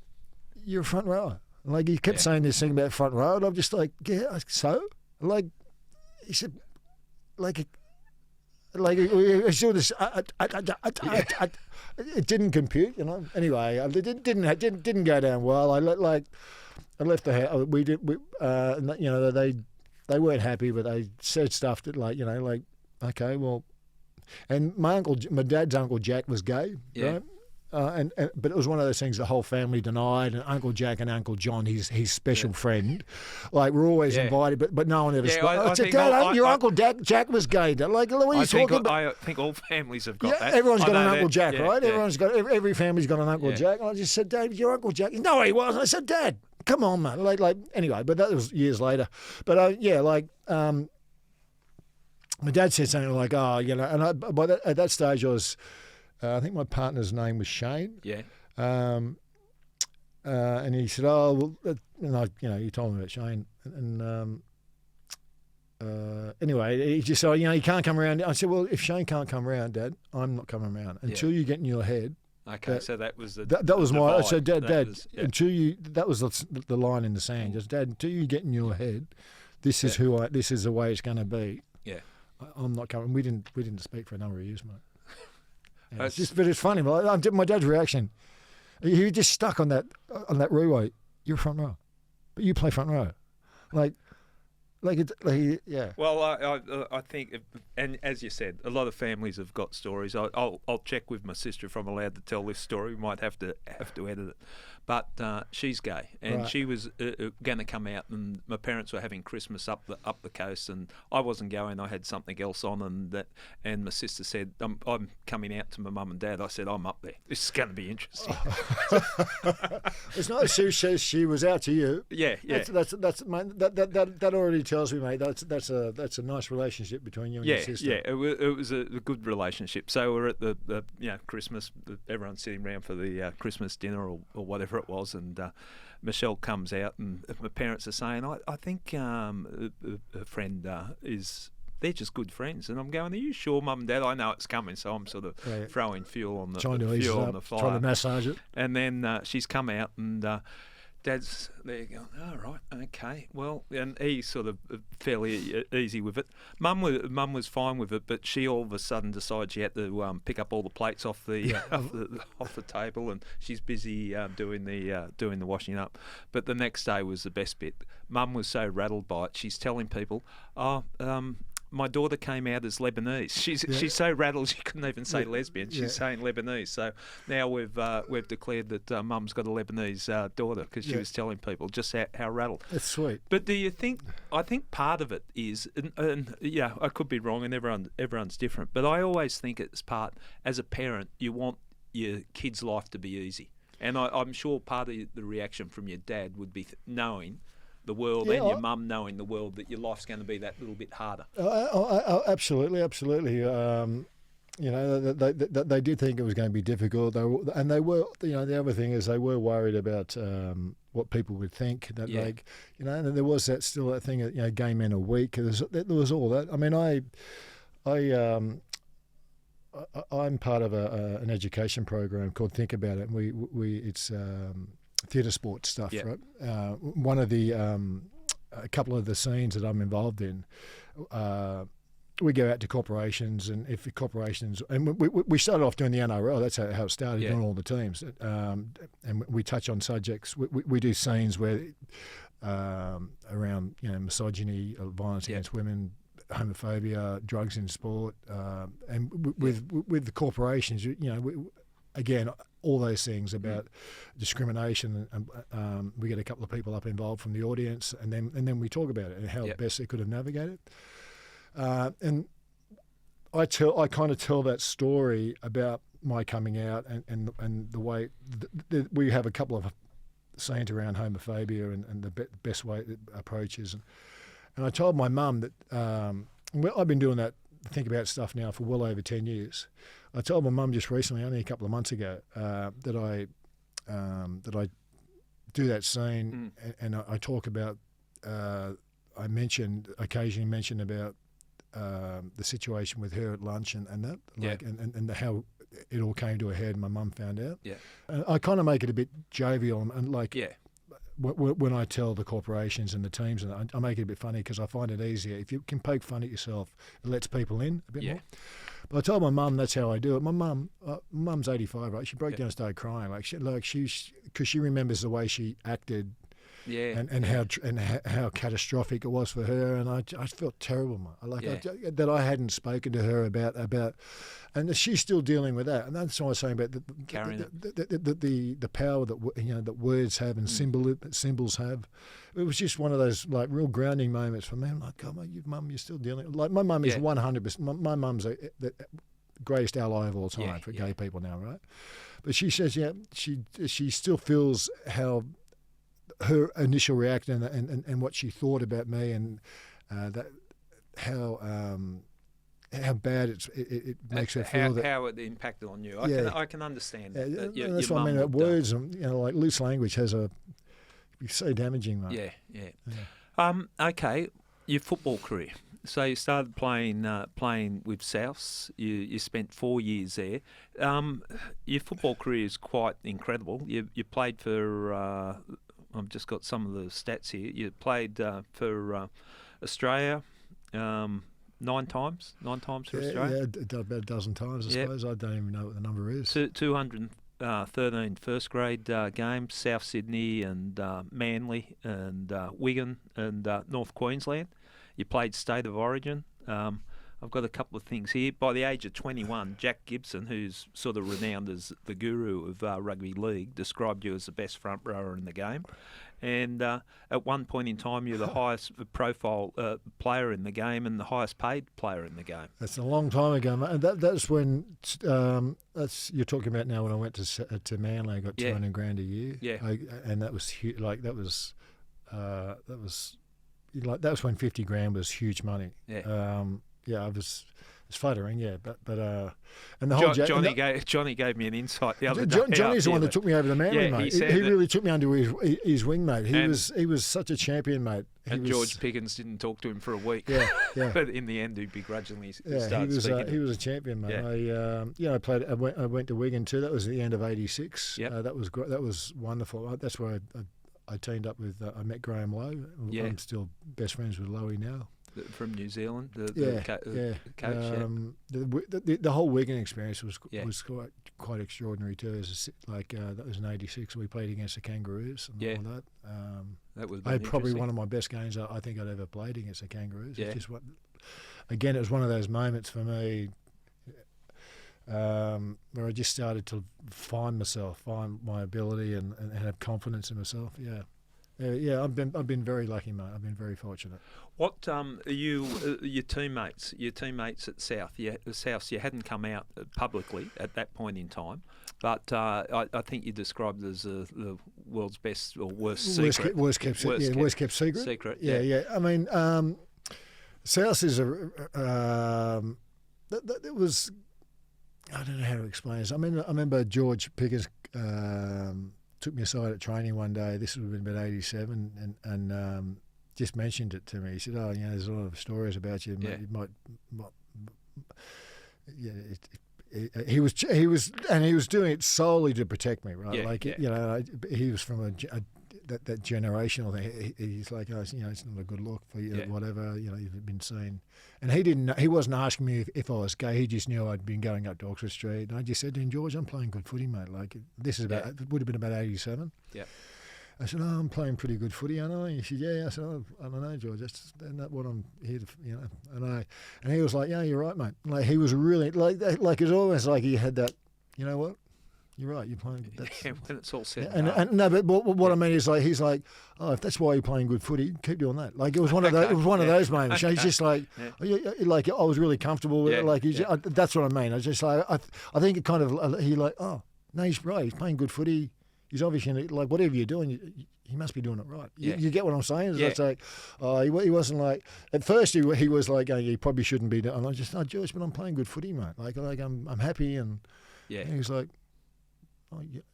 you're a front rower. He kept saying this thing about front row, and I'm just like, yeah, so? He said, it didn't compute, Anyway, it didn't go down well. I left the house. We did. They weren't happy, but they said stuff that okay, well. And my dad's uncle Jack was gay, right? But it was one of those things the whole family denied, and Uncle Jack and Uncle John, his special friend, we're always invited, but no one ever spoke. I said, Dad, your Uncle Jack was gay. What are you talking about? I think all families have got that. Everyone's got an Uncle Jack, right? Every family's got an Uncle Jack. And I just said, Dad, your Uncle Jack. No, he wasn't. I said, Dad, come on, man. Anyway, but that was years later. But my dad said something like, and at that stage I was. I think my partner's name was Shane. Yeah. And he said, "Oh, well," he told me about Shane. And anyway, he just said, "You can't come around." I said, "Well, if Shane can't come around, Dad, I'm not coming around until you get in your head." Okay, so that was that was my. divide. So Dad, Yeah. until you, that was the line in the sand. Just Dad, until you get in your head, this is who I. This is the way it's going to be. Yeah. I'm not coming. We didn't speak for a number of years, mate. Yeah, but it's funny. My dad's reaction, he was just stuck on that relay. You're front row, but you play front row. Yeah. Well, I think, and as you said, a lot of families have got stories. I'll check with my sister if I'm allowed to tell this story. We might have to edit it, but she's gay, and Right. she was going to come out, and my parents were having Christmas up the coast, and I wasn't going. I had something else on, and my sister said, "I'm coming out to my mum and dad." I said, "I'm up there. This is going to be interesting." It's not as she says she was out to you. Yeah. That's mate, that already tells me, mate. That's a nice relationship between you and your sister. Yeah, it was a good relationship. So we're at the Christmas. Everyone's sitting around for the Christmas dinner or whatever it was, and Michelle comes out, and my parents are saying, I think her friend is. They're just good friends, and I'm going, "Are you sure, Mum and Dad?" I know it's coming, so I'm sort of throwing fuel on the fire, trying to massage it. And then she's come out, and Dad's there going, "All right, okay, well," and he's sort of fairly easy with it. Mum was fine with it, but she all of a sudden decided she had to pick up all the plates off the off the table, and she's busy doing the washing up. But the next day was the best bit. Mum was so rattled by it, she's telling people, my daughter came out as Lebanese. She's so rattled she couldn't even say lesbian. She's saying Lebanese. So now we've declared that Mum's got a Lebanese daughter because she was telling people just how rattled. That's sweet. But do you think? I think part of it is, and I could be wrong, and everyone's different. But I always think it's part. As a parent, you want your kid's life to be easy, and I'm sure part of the reaction from your dad would be knowing the world and your mum knowing the world that your life's going to be that little bit harder. Absolutely. They did think it was going to be difficult. They were. The other thing is they were worried about what people would think. That and there was that thing. Gay men are weak. There was all that. I mean, I'm part of an education program called Think About It. And it's theatre sports stuff, right? One of the a couple of the scenes that I'm involved in, we go out to corporations, and we started off doing the NRL. That's how it started, doing all the teams, and we touch on subjects. We do scenes where around misogyny, violence against women, homophobia, drugs in sport, and with the corporations, again, all those things about discrimination, and we get a couple of people up involved from the audience, and then we talk about it and how best they could have navigated. And I kind of tell that story about my coming out and the way we have a couple of scenes around homophobia and the best way approaches, and I told my mum that I've been doing that Think About stuff now for well over 10 years. I told my mum just recently, only a couple of months ago, that I do that scene, and I talk about. I occasionally mention about the situation with her at lunch and that, and how it all came to a head. And my mum found out. Yeah, and I kind of make it a bit jovial and when I tell the corporations and the teams, and I make it a bit funny because I find it easier. If you can poke fun at yourself, it lets people in a bit more. But I told my mum that's how I do it. My mum's 85, right? She broke down and started crying, because she remembers the way she acted. Yeah, and how catastrophic it was for her, and I felt terrible, that I hadn't spoken to her about, and she's still dealing with that, and that's what I was saying about the power that words have and symbols have. It was just one of those real grounding moments for me. I'm like, God, Mum, you're still dealing. My mum is 100%. My mum's the greatest ally of all time for gay people now, right? But she says, she still feels how her initial reaction and what she thought about me, and how bad it makes her feel. How it impacted on you. I can understand that. That's what I mean about words. And loose language it's so damaging. Mate. Yeah. Okay, your football career. So you started playing with Souths. You spent 4 years there. Your football career is quite incredible. You played for. I've just got some of the stats here. You played for Australia 9 times for Australia? Yeah, about a dozen times, I suppose. I don't even know what the number is. 213 first grade games, South Sydney and Manly and Wigan and North Queensland. You played State of Origin. I've got a couple of things here. By the age of 21, Jack Gibson, who's sort of renowned as the guru of rugby league, described you as the best front rower in the game. And at one point in time, you're the highest profile player in the game and the highest paid player in the game. That's a long time ago, mate. And that's when you're talking about now. When I went to Manly, I got $200,000 a year. Yeah, and that was like that was when $50,000 was huge money. Yeah. I was fluttering, but and the whole Johnny gave me an insight the other day. Johnny's the one that took me over the Manly, mate. He really took me under his wing, mate. He was such a champion, mate. George Pickens didn't talk to him for a week. Yeah. But in the end, he begrudgingly started speaking. He was a champion, mate. Yeah. I went to Wigan too. That was at the end of '86. Yep. That was great. That was wonderful. That's where I teamed up with. I met Graham Lowe. Yeah. I'm still best friends with Lowe now. From New Zealand, coach. The whole Wigan experience was quite extraordinary too. That was in '86. We played against the Kangaroos and all that. That was probably one of my best games I think I'd ever played against the Kangaroos. Yeah. It was one of those moments for me where I just started to find my ability and have confidence in myself. Yeah. I've been very lucky, mate. I've been very fortunate. What your teammates at South? You hadn't come out publicly at that point in time, but I think you described it as the world's best or worst secret. Worst kept secret. Secret. Yeah. I mean, South is it was. I don't know how to explain this. I remember George Pickens took me aside at training one day. This would have been about '87, and just mentioned it to me. He said, "Oh, there's a lot of stories about you. Yeah. You might." He was doing it solely to protect me, right? Yeah, he was from that generational thing. He's like, it's not a good look for you, whatever. You've been seen, and he wasn't asking me if I was gay. He just knew I'd been going up to Oxford Street, and I just said to him, George, I'm playing good footy, mate. Like this is about it would have been about '87. Yeah. I said, I'm playing pretty good footy, aren't I? He said, yeah. I said, I don't know, George. That's not what I'm here to, And he was like, yeah, you're right, mate. Like he was really like it's always like he had that, you know what? You're right. You're playing. When it's all said. And no, but what I mean is like he's like, if that's why you're playing good footy, keep doing that. Like it was one of those. It was one of those moments. He's just like, like I was really comfortable with it. Like that's what I mean. I was just like, I think it kind of he like, no, he's right. He's playing good footy. He's obviously like whatever you're doing, he must be doing it right. You get what I'm saying? It's like, he wasn't like at first he was like, he probably shouldn't be. And I just, George, but I'm playing good footy, mate. Like I'm happy, and he was like,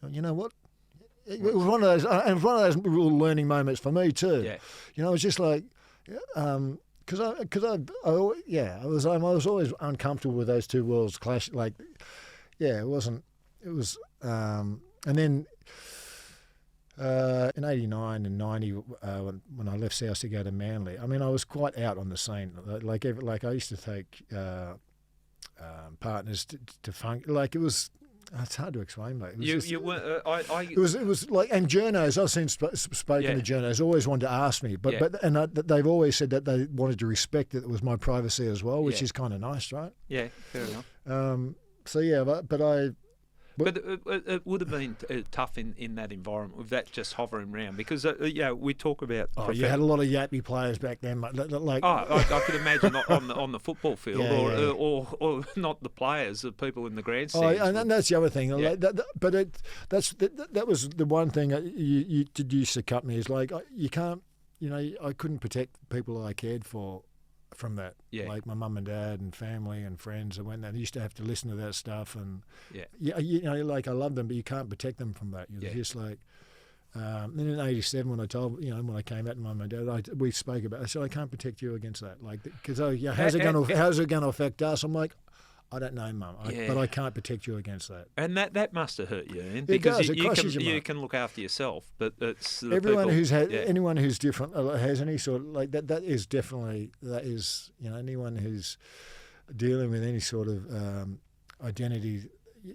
you know what? It was one of those, and it was one of those real learning moments for me too. Yeah. It was just like, because I was always uncomfortable with those two worlds clash. Like, it wasn't. It was, and then. In '89 and '90, when I left South to go to Manly, I mean, I was quite out on the scene. Like I used to take partners to funk. Like it was, it's hard to explain, mate. It was like, and journos. I've seen spoken to journos always wanted to ask me, but they've always said that they wanted to respect that it was my privacy as well, which is kind of nice, right? Yeah, fair enough. But it would have been tough in that environment with that just hovering around because we talk about. You had a lot of yappy players back then, like. I could imagine on the football field, or not the players, the people in the grandstands. And that's the other thing. Yeah. That was the one thing you did used to cut me is like you can't. I couldn't protect people I cared for. From that, like my mum and dad and family and friends, and when they used to have to listen to that stuff, and like I love them, but you can't protect them from that. You're just like, then in '87 when I told, when I came out to mum and dad, we spoke about. I said I can't protect you against that, like because how's it going to affect us? I'm like, I don't know, Mum, but I can't protect you against that. And that must have hurt you, Ian, because you can look after yourself, but it's everyone who's had anyone who's different has any sort of like that. That is anyone who's dealing with any sort of identity.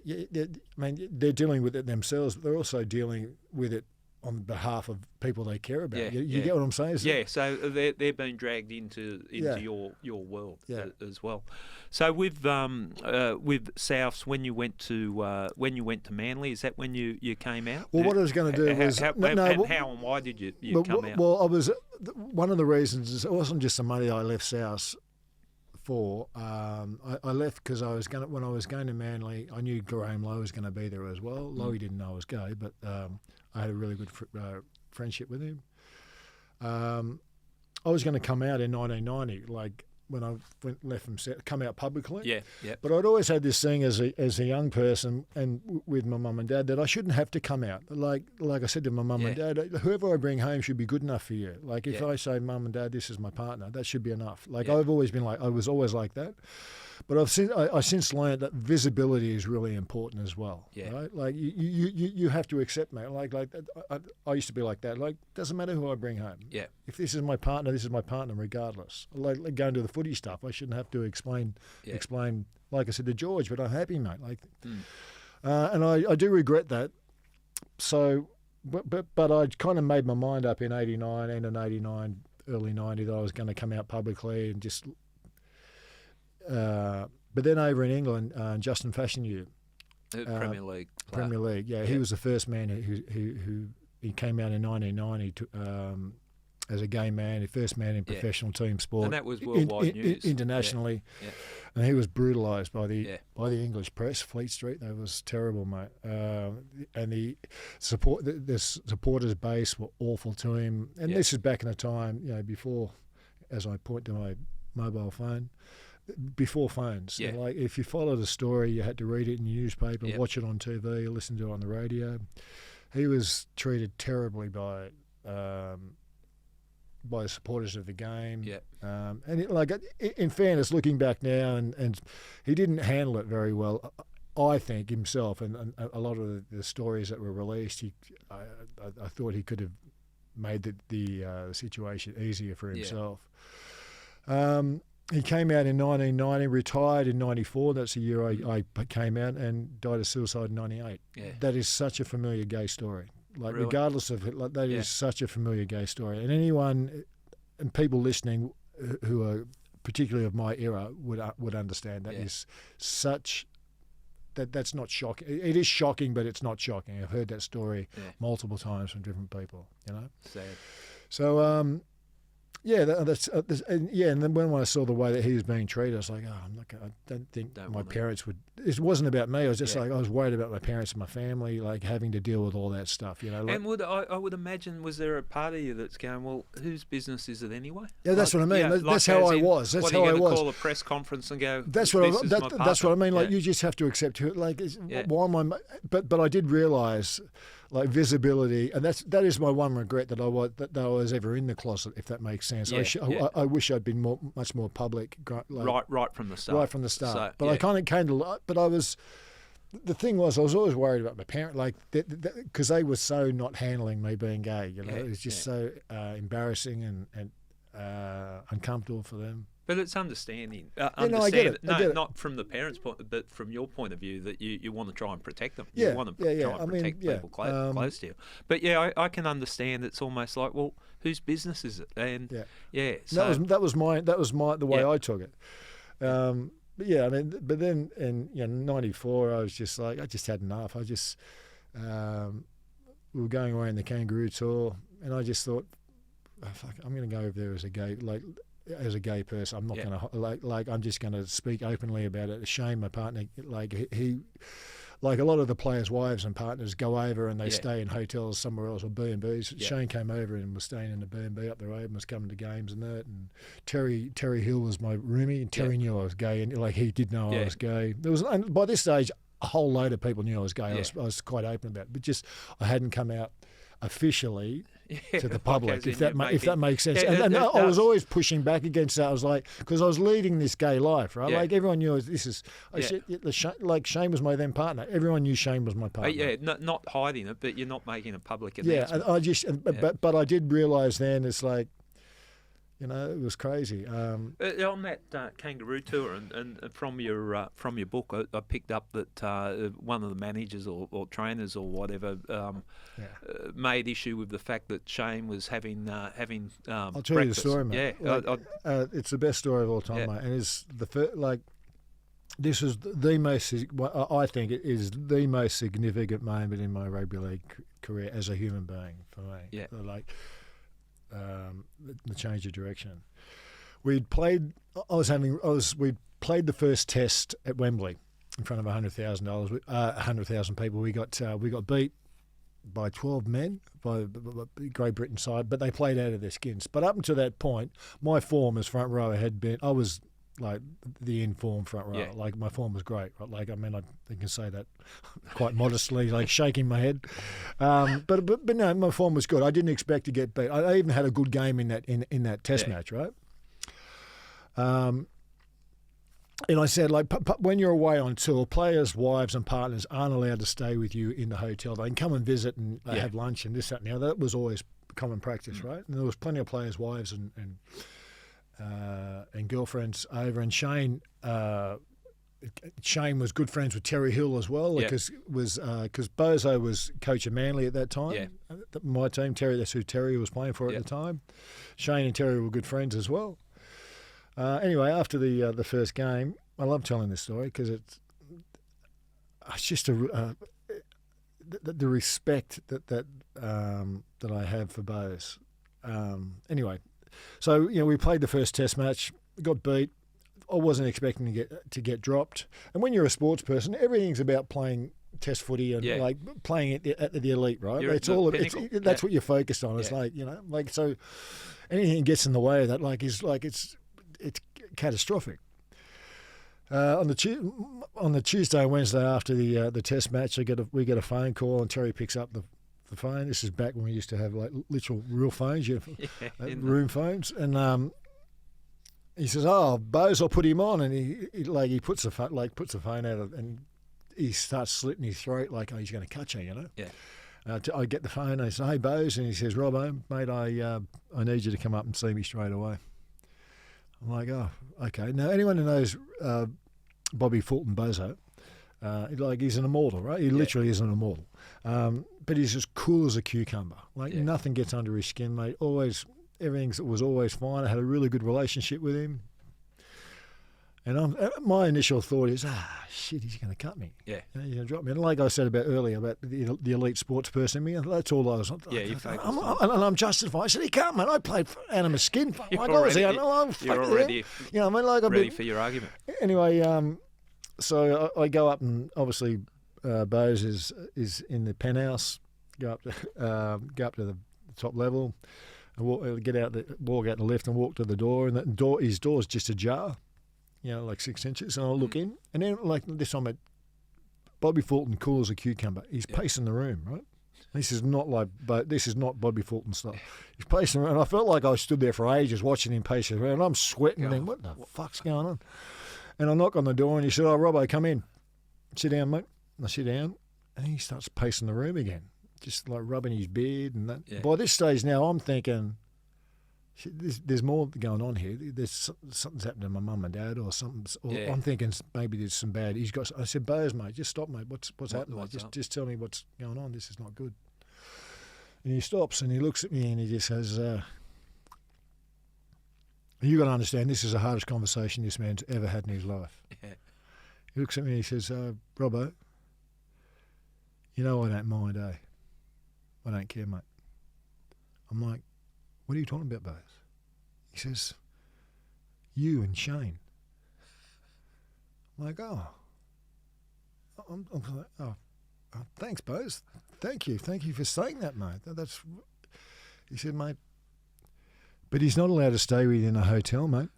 I mean, they're dealing with it themselves, but they're also dealing with it on behalf of people they care about. Yeah, You get what I'm saying? So they're being dragged into your world as well. So with Souths, when you went to Manly, is that when you came out? Well, what I was going to do was how and why did you come out? Well, I was one of the reasons is it wasn't just the money I left Souths for. I left because when I was going to Manly, I knew Graham Lowe was going to be there as well. Lowe didn't know I was gay, but I had a really good friendship with him. I was going to come out in 1990, like when I left from come out publicly. Yeah. But I'd always had this thing as a young person and with my mum and dad that I shouldn't have to come out. Like I said to my mum and dad, whoever I bring home should be good enough for you. Like if I say, Mum and Dad, this is my partner, that should be enough. Like I've always been I was always like that. But I since learned that visibility is really important as well. Yeah. Right? Like you have to accept me. Like I used to be like that. Like doesn't matter who I bring home. Yeah. If this is my partner, this is my partner regardless. Like going to the footy stuff, I shouldn't have to explain. Like I said to George, but I'm happy, mate. Like, and I do regret that. So, but I kind of made my mind up in '89, end of '89, early '90 that I was going to come out publicly and just. But then over in England, Justin Fashanu, Premier League player. Premier League, he was the first man who he came out in 1990 as a gay man, the first man in professional team sport, and that was worldwide news internationally. Yeah. And he was brutalised by the English press, Fleet Street. That was terrible, mate. And the supporters base were awful to him. And this is back in a time, before, as I point to my mobile phone. Before phones. Yeah. Like if you followed a story, you had to read it in your newspaper, watch it on TV, listen to it on the radio. He was treated terribly by the supporters of the game. Yeah. And in fairness, looking back now, and he didn't handle it very well. I think himself, and a lot of the stories that were released, I thought he could have made the situation easier for himself. He came out in 1990, retired in 94. That's the year I came out, and died of suicide in 98. Yeah. That is such a familiar gay story. Like regardless of it, that is such a familiar gay story. And anyone and people listening who are particularly of my era would understand that is such. That's not shocking. It is shocking, but it's not shocking. I've heard that story multiple times from different people. Sad. So. And then when I saw the way that he was being treated, I was like, I don't think my parents would. It wasn't about me. I was just I was worried about my parents and my family, like having to deal with all that stuff, And I would imagine, was there a part of you that's going, well, whose business is it anyway? Yeah, that's what I mean. That's how I was. That's how I was. Call a press conference and go. That's what I mean. Like you just have to accept who. Like why am I? But I did realise. Like visibility, and that is my one regret that I was ever in the closet, if that makes sense. I wish I'd been much more public. Right from the start. Right from the start. So, but I kind of came to. But I was. The thing was, I was always worried about my parents, like because they were so not handling me being gay. It was just so embarrassing and uncomfortable for them. But it's understanding. I get it. Not from the parents' point, but from your point of view, that you want to try and protect them. Yeah, you want to try and protect people close to you. But I can understand. It's almost like, well, whose business is it? And so that was the way I took it. But then in '94, I was just like, I just had enough. We were going away on the kangaroo tour, and I just thought, I'm going to go over there as a gay, as a gay person. I'm not going to I'm just going to speak openly about it. Shame my partner, he like a lot of the players' wives and partners go over and they stay in hotels somewhere else or B&Bs. Shane came over and was staying in the B&B up the road and was coming to games and that. And Terry Hill was my roomie, and Terry knew I was gay, and he did know I was gay. And by this stage, a whole load of people knew I was gay. I was quite open about it, but just I hadn't come out officially to the public, if that makes sense. And I was always pushing back against that. I was like, because I was leading this gay life, right? Like everyone knew this is. Like Shane was my then partner. Everyone knew Shane was my partner. Not hiding it, but you're not making a public announcement. Yeah, and I just, but I did realise then it's like, You know, it was crazy. On that kangaroo tour, and from your book, I picked up that one of the managers or trainers or whatever made issue with the fact that Shane was having I'll tell breakfast. you the story, mate. Yeah, it's the best story of all time, mate. And it's this is the most. I think it is the most significant moment in my rugby league career as a human being for me. Yeah. The change of direction. We'd played the first test at Wembley in front of 100,000 people. We got beat by 12 men by Great Britain side, but they played out of their skins. But up until that point, my form as front rower had been, I was like the in-form front rower. Yeah. Like my form was great. Right? Like, I mean, I can say that quite modestly, like shaking my head. But no, my form was good. I didn't expect to get beat. I even had a good game in that test match, right? And I said, like, when you're away on tour, players, wives and partners aren't allowed to stay with you in the hotel. They can come and visit and have lunch and this, that, and the other. That was always common practice, right? And there was plenty of players' wives and girlfriends over. And Shane was good friends with Terry Hill as well, because Bozo was coach of Manly at that time. Yeah. My team, Terry, that's who Terry was playing for at the time. Shane and Terry were good friends as well. Anyway, after the first game, I love telling this story because it's just the respect that I have for Bose. Anyway, so we played the first test match, got beat. I wasn't expecting to get dropped. And when you're a sports person, everything's about playing test footy and like playing at the elite, right? That's what you're focused on. It's so anything that gets in the way of that, it's catastrophic. On the Tuesday and Wednesday after the test match, we get a phone call and Terry picks up the phone. This is back when we used to have like literal real phones, room phones, and he says, "Oh, Bose, I'll put him on," and he puts the phone out and he starts slitting his throat like, oh, he's going to cut you, Yeah. I get the phone and I say, "Hey, Bose," and he says, "Robbo, mate, I need you to come up and see me straight away." I'm like, oh, okay. Now, anyone who knows Bobby Fulton Bozo, he's an immortal, right? He literally is an immortal. But he's as cool as a cucumber. Nothing gets under his skin, mate. Everything was always fine. I had a really good relationship with him. And my initial thought is, shit, he's going to cut me. Yeah. He's going to drop me. And like I said earlier about the elite sports person in me, that's all I was. You focused on. And I'm justified. I said, he can't, man. I played out of my skin. You're already ready for your argument. Anyway, so I go up and obviously Bose is in the penthouse. Go up to the top level. And walk out the lift and walk to the door, and his door's just ajar, like 6 inches. And I look in, and then like this time, Bobby Fulton, cool as a cucumber. He's pacing the room, right? This is not Bobby Fulton stuff. He's pacing around. I felt like I stood there for ages watching him pacing around. I'm sweating, thinking, what the fuck's going on? And I knock on the door, and he said, "Oh, Robbo, come in, sit down, mate." And I sit down, and he starts pacing the room again. Just like rubbing his beard and that. Yeah. By this stage now, I'm thinking, there's more going on here. Something's happened to my mum and dad, or something. Or I'm thinking maybe there's some bad. I said, "Bose, mate, just stop, mate. What's happening? Mate? Just tell me what's going on. This is not good." And he stops and he looks at me and he just says, "You got to understand, this is the hardest conversation this man's ever had in his life." Yeah. He looks at me and he says, "Robbo, I don't mind, eh? I don't care, mate." I'm like, "What are you talking about, Bose?" He says, "You and Shane." I'm like, "Oh." I'm like, "Oh, thanks, Bose. Thank you for saying that, mate." He said, "Mate, but he's not allowed to stay with you in a hotel, mate.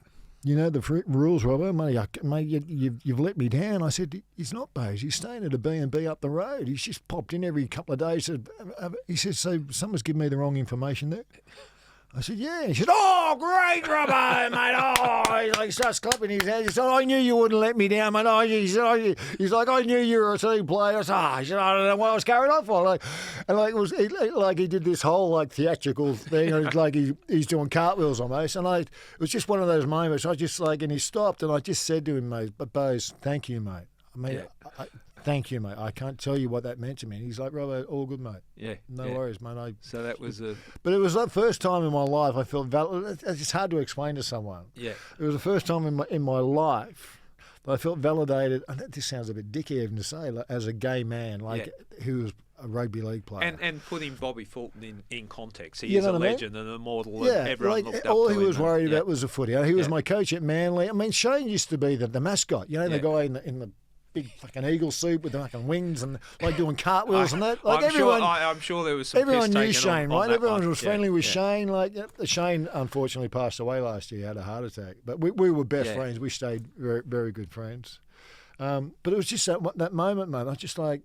You know the rules, Robbo. Mate, you've let me down." I said, "He's not, Bose. He's staying at a B&B up the road. He's just popped in every couple of days." He said, "So someone's given me the wrong information there." I said, yeah. He said, oh, great, Robbo, mate. Oh, he like starts clapping his hands. He said, I knew you wouldn't let me down, mate. Oh, he's like, I knew you were a team player. I said, he said, I don't know what I was carried on for. He did this whole like theatrical thing. It was like he's doing cartwheels almost. And it was just one of those moments. I just like, and he stopped, and I just said to him, mate, but Bose, thank you, mate. I mean, thank you, mate. I can't tell you what that meant to me. And he's like, Robbo, all good, mate. Yeah. No worries, mate. So that was But it was the first time in my life I felt it's hard to explain to someone. Yeah. It was the first time in my life that I felt validated. And this sounds a bit dicky even to say, like, as a gay man, who was a rugby league player. And putting Bobby Fulton in context. He is a legend and an immortal, and everyone looked up to him. All he was worried about was the footy. He was my coach at Manly. I mean, Shane used to be the mascot. You know, the guy in the big fucking eagle suit with the fucking wings and like doing cartwheels and that. Like I'm sure there was some. Everyone knew Shane, right? Everyone was friendly with Shane. Shane unfortunately passed away last year. He had a heart attack, but we were best friends. We stayed very, very good friends. But it was just that moment, mate. I just I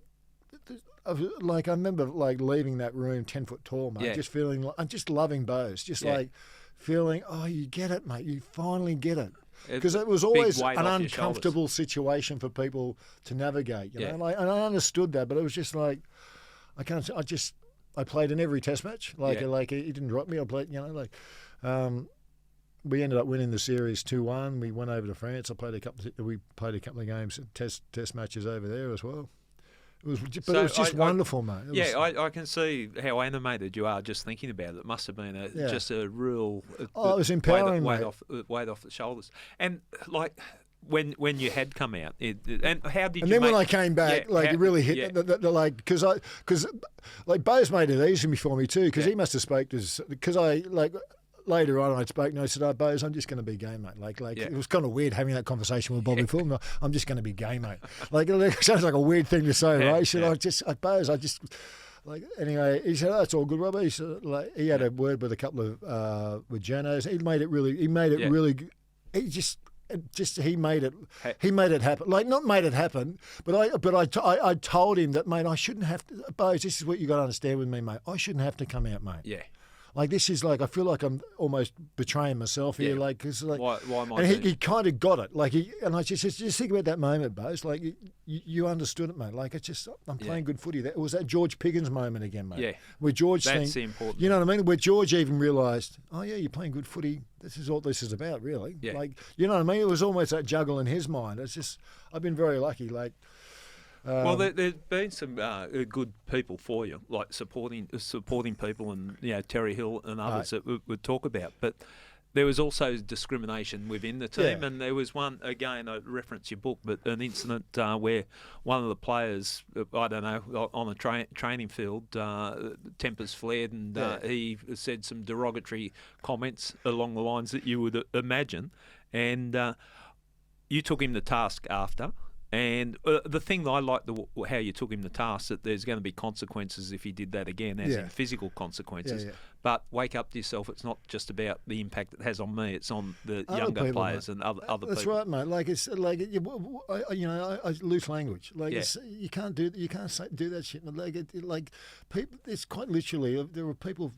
remember like leaving that room 10 foot tall, mate. Just feeling I'm just loving Bose, like feeling, oh, you get it, mate. You finally get it. Because it was always an uncomfortable situation for people to navigate, you know. And I understood that, but it was just like I played in every Test match. He didn't drop me. I played, we ended up winning the series 2-1. We went over to France. We played a couple of games, test matches over there as well. It was just wonderful, mate. I can see how animated you are just thinking about it. It must have been just a real it was empowering, weight off the shoulders. And like when you had come out, and how did you? And then when I came back, it really hit because Bose made it easy for me too, because he must have spoke to because later on, I spoke and I said, Bose, I'm just going to be gay, mate. It was kind of weird having that conversation with Bobby Fulton. I'm just going to be gay, mate. It sounds like a weird thing to say, right? He said, Bose, anyway, he said, that's all good, Robert. He said, he had a word with a couple of, with journos. He made it really he made it happen. Not made it happen, but I told him that, mate, I shouldn't have to, Bose, this is what you got to understand with me, mate. I shouldn't have to come out, mate. Yeah. This is I feel like I'm almost betraying myself here. Why am I? And he kind of got it. And I just think about that moment, Bose. You understood it, mate. I'm playing good footy. It was that George Piggins moment again, mate. Yeah. Where George that's important. You know what I mean? Where George even realised, oh yeah, you're playing good footy. This is all this is about, really. Yeah. You know what I mean? It was almost that juggle in his mind. It's just I've been very lucky. Well, there's been some good people for you, like supporting people, and Terry Hill and others that we'd talk about. But there was also discrimination within the team, and there was one, again, I reference your book, but an incident where one of the players, I don't know, on a training field, tempers flared, and he said some derogatory comments along the lines that you would imagine, and you took him to task after. And the thing that I like, how you took him to task, that there's going to be consequences if he did that again, as in physical consequences. But wake up to yourself. It's not just about the impact it has on me. It's on the other younger people, players, mate. And other people. That's right, mate. It's I loose language. You can't do that shit. People. It's quite literally there are people.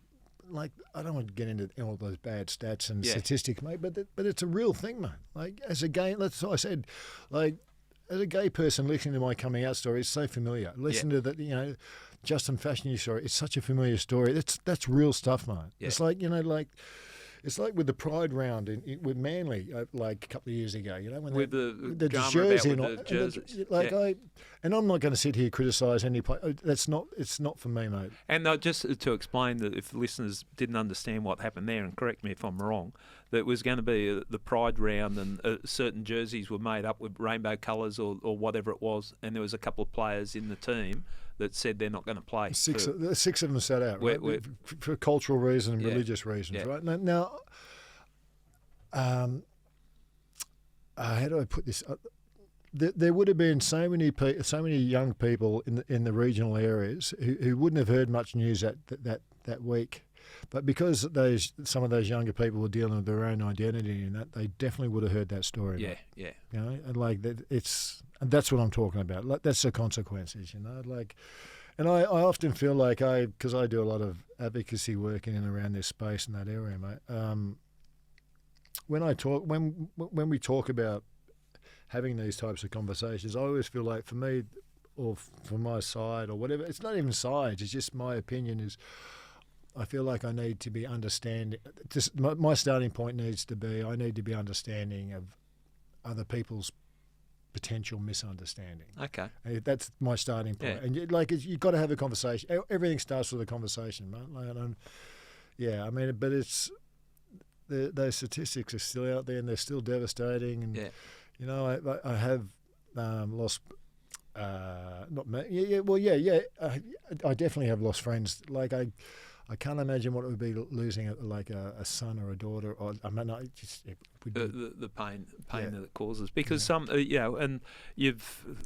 I don't want to get into all those bad stats and statistics, mate. But it's a real thing, mate. As a gay, that's what I said. As a gay person, listening to my coming out story is so familiar. Listen to that, Justin Fashanu story. It's such a familiar story. That's real stuff, mate. Yeah. It's it's like with the Pride round with Manly, a couple of years ago. When with the jersey and all. And I'm not going to sit here criticise any player. It's not for me, mate. And just to explain that, if listeners didn't understand what happened there, and correct me if I'm wrong, that it was going to be the Pride round, and certain jerseys were made up with rainbow colours or whatever it was, and there was a couple of players in the team that said they're not going to play. Six of them sat out, right? For cultural reasons and religious reasons, right? Now, how do I put this? There would have been so many young people in the regional areas who wouldn't have heard much news that week. But because some of those younger people were dealing with their own identity and that, they definitely would have heard that story. Yeah. And that's what I'm talking about. That's the consequences, And I often feel like because I do a lot of advocacy work in and around this space in that area, mate. When we talk about having these types of conversations, I always feel like for me, or from my side, or whatever, it's not even sides. It's just my opinion is. I feel like I need to be understanding. My starting point needs to be I need to be understanding of other people's potential misunderstanding. Okay. And that's my starting point. Yeah. And you've got to have a conversation. Everything starts with a conversation, mate. But it's those statistics are still out there and they're still devastating. And I have lost. Not me. I definitely have lost friends. Like I can't imagine what it would be losing a son or a daughter. Or The pain that it causes, because and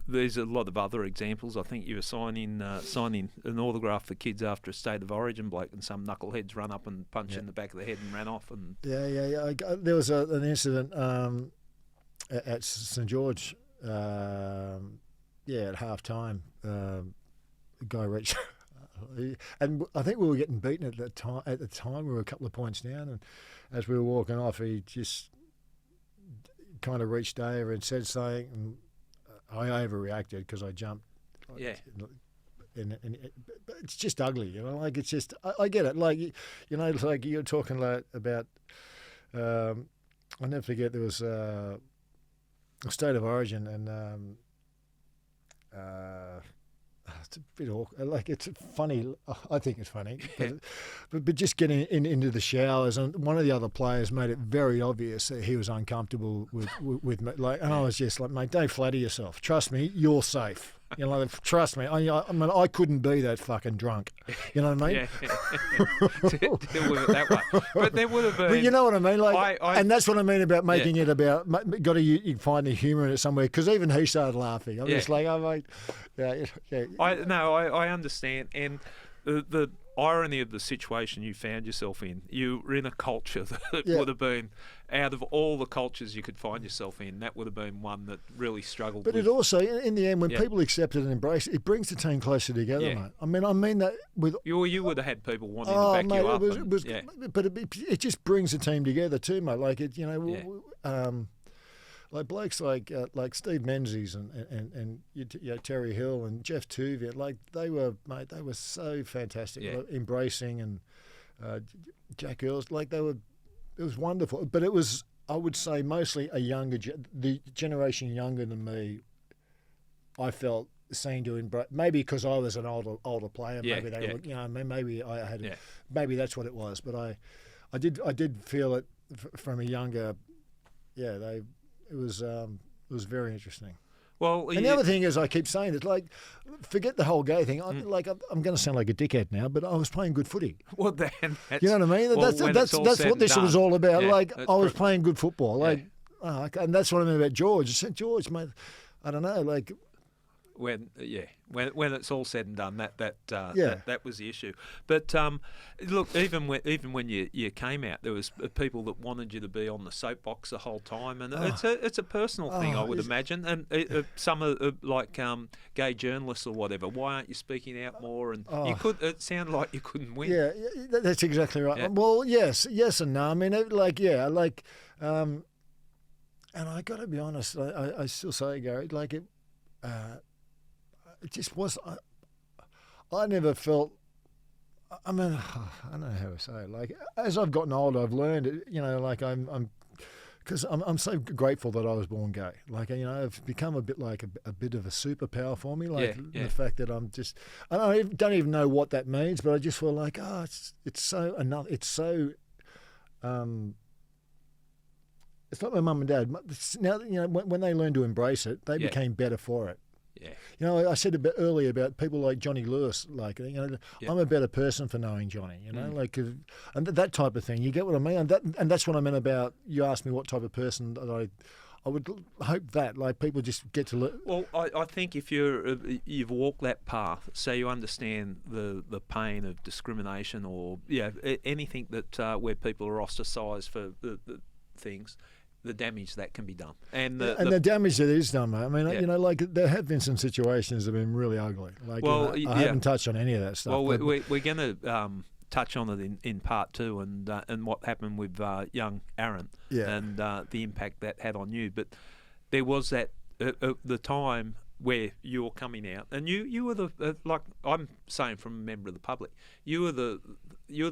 there's a lot of other examples. I think you were signing an autograph for kids after a State of Origin bloke, and some knuckleheads run up and punched in the back of the head and ran off. And there was an incident at St George. At half time, the guy reached. And I think we were getting beaten at the time. At the time, we were a couple of points down, and as we were walking off, he just kind of reached over and said something. And I overreacted because I jumped. Yeah. And it's just ugly, Like it's just I get it. Like it's like you're talking about. I'll never forget there was a State of Origin and. It's a bit awkward. Like it's funny. I think it's funny, but just getting into the showers, and one of the other players made it very obvious that he was uncomfortable with me. Like, and I was just like, mate, don't flatter yourself. Trust me, you're safe. Trust me. I couldn't be that fucking drunk. You know what I mean? Deal with it that way. But there would have been. But you know what I mean? Like, and that's what I mean about making it about. Got to you find the humour in it somewhere, because even he started laughing. I'm just like, oh mate, yeah. I understand, and the irony of the situation you found yourself in. You were in a culture that would have been, out of all the cultures you could find yourself in, that would have been one that really struggled. But it also, in the end, when people accept it and embrace it, it brings the team closer together, mate. I mean that with you would have had people wanting to back you up. But it just brings the team together too, mate. Like it, like blokes like Steve Menzies and Terry Hill and Jeff Tuvia, like they were so fantastic, embracing, and Jack Earls, like it was wonderful. But it was, I would say, mostly the generation younger than me. I felt seen to embrace, maybe because I was an older player. Maybe they were, maybe I had, maybe that's what it was. But I did feel it from a younger, It was very interesting. Well, and the other thing is, I keep saying it, like, forget the whole gay thing. I'm going to sound like a dickhead now, but I was playing good footy. Well, then you know what I mean? That's what this was all about. Yeah, like, I was playing good football. Like, and that's what I mean about George. I said, George, mate, I don't know, like. When it's all said and done, that was the issue. But look, even when you came out, there was people that wanted you to be on the soapbox the whole time, and it's a personal thing, I would imagine. And some are like gay journalists or whatever. Why aren't you speaking out more? And it sounded like you couldn't win. Yeah, that's exactly right. Yeah. Well, yes and no. I mean, and I got to be honest. I still say, Gary, like it. It just was. I never felt. I mean, I don't know how to say it. Like, as I've gotten older, I've learned. Like I'm so grateful that I was born gay. Like, I've become a bit like a bit of a superpower for me. Like the fact that I'm just. I don't even know what that means, but I just feel like it's so enough. It's so. It's like my mum and dad. Now, when they learned to embrace it, they became better for it. Yeah. I said a bit earlier about people like Johnny Lewis. Like, I'm a better person for knowing Johnny. Like, and that type of thing. You get what I mean? And that's what I meant about. You asked me what type of person that I would hope that, like, people just get to learn. Well, I think if you've walked that path, so you understand the pain of discrimination or anything that where people are ostracised for the things. the damage that can be done. And the damage that is done, mate. I mean, Yeah. you know, like there have been some situations that have been really ugly. Like, Well, you know, I yeah. haven't touched on any of that stuff. Well, but- we're going to touch on it in part 2 and what happened with young Aaron Yeah. and the impact that had on you. But there was that the time where you were coming out, and you were the like I'm saying from a member of the public, you were the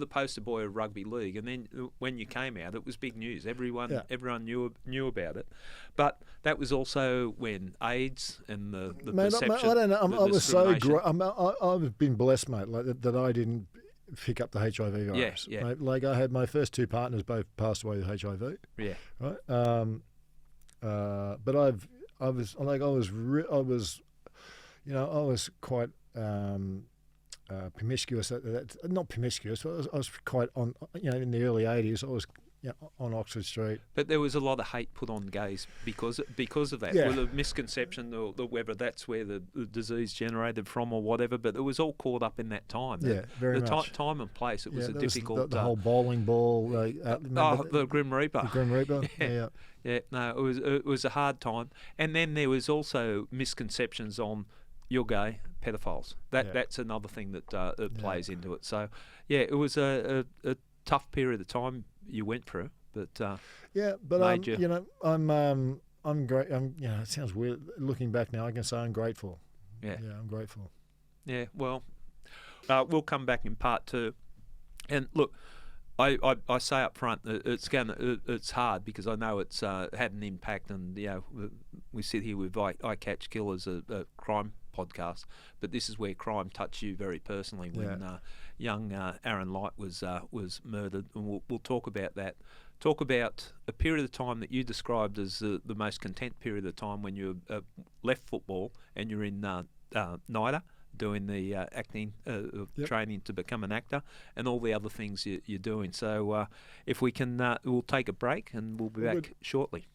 poster boy of rugby league, and then when you came out, it was big news. Everyone knew about it, but that was also when AIDS and the Mate, perception. I don't know. the I was so discrimination. I've been blessed, mate, like that I didn't pick up the HIV virus. Yeah. Mate. Like I had my first 2 partners both passed away with HIV. Yeah. Right. But I was quite promiscuous. Not promiscuous. But I was quite on. You know, in the early '80s, I was on Oxford Street. But there was a lot of hate put on gays because of that. Yeah. Well, the misconception, or whether that's where the disease generated from or whatever. But it was all caught up in that time. Yeah, very the much. time and place. It was a there was difficult. the whole bowling ball. The Grim Reaper. The Grim Reaper. Yeah. Yeah, no, it was a hard time, and then there was also misconceptions on you're gay, pedophiles. That's another thing that plays into it. So, yeah, it was a tough period of time you went through, but but you know, I'm great. You know, it sounds weird looking back now. I can say I'm grateful. Yeah, I'm grateful. Yeah, well, we'll come back in part 2, and look. I say up front, it's hard because I know it's had an impact, and you know we sit here with I Catch Killers, a crime podcast, but this is where crime touched you very personally when young Aaron Light was murdered, and we'll talk about that. Talk about a period of time that you described as the most content period of time when you left football and you're in NIDA. Doing the acting training to become an actor and all the other things you're doing. So if we can, we'll take a break and we'll be back shortly.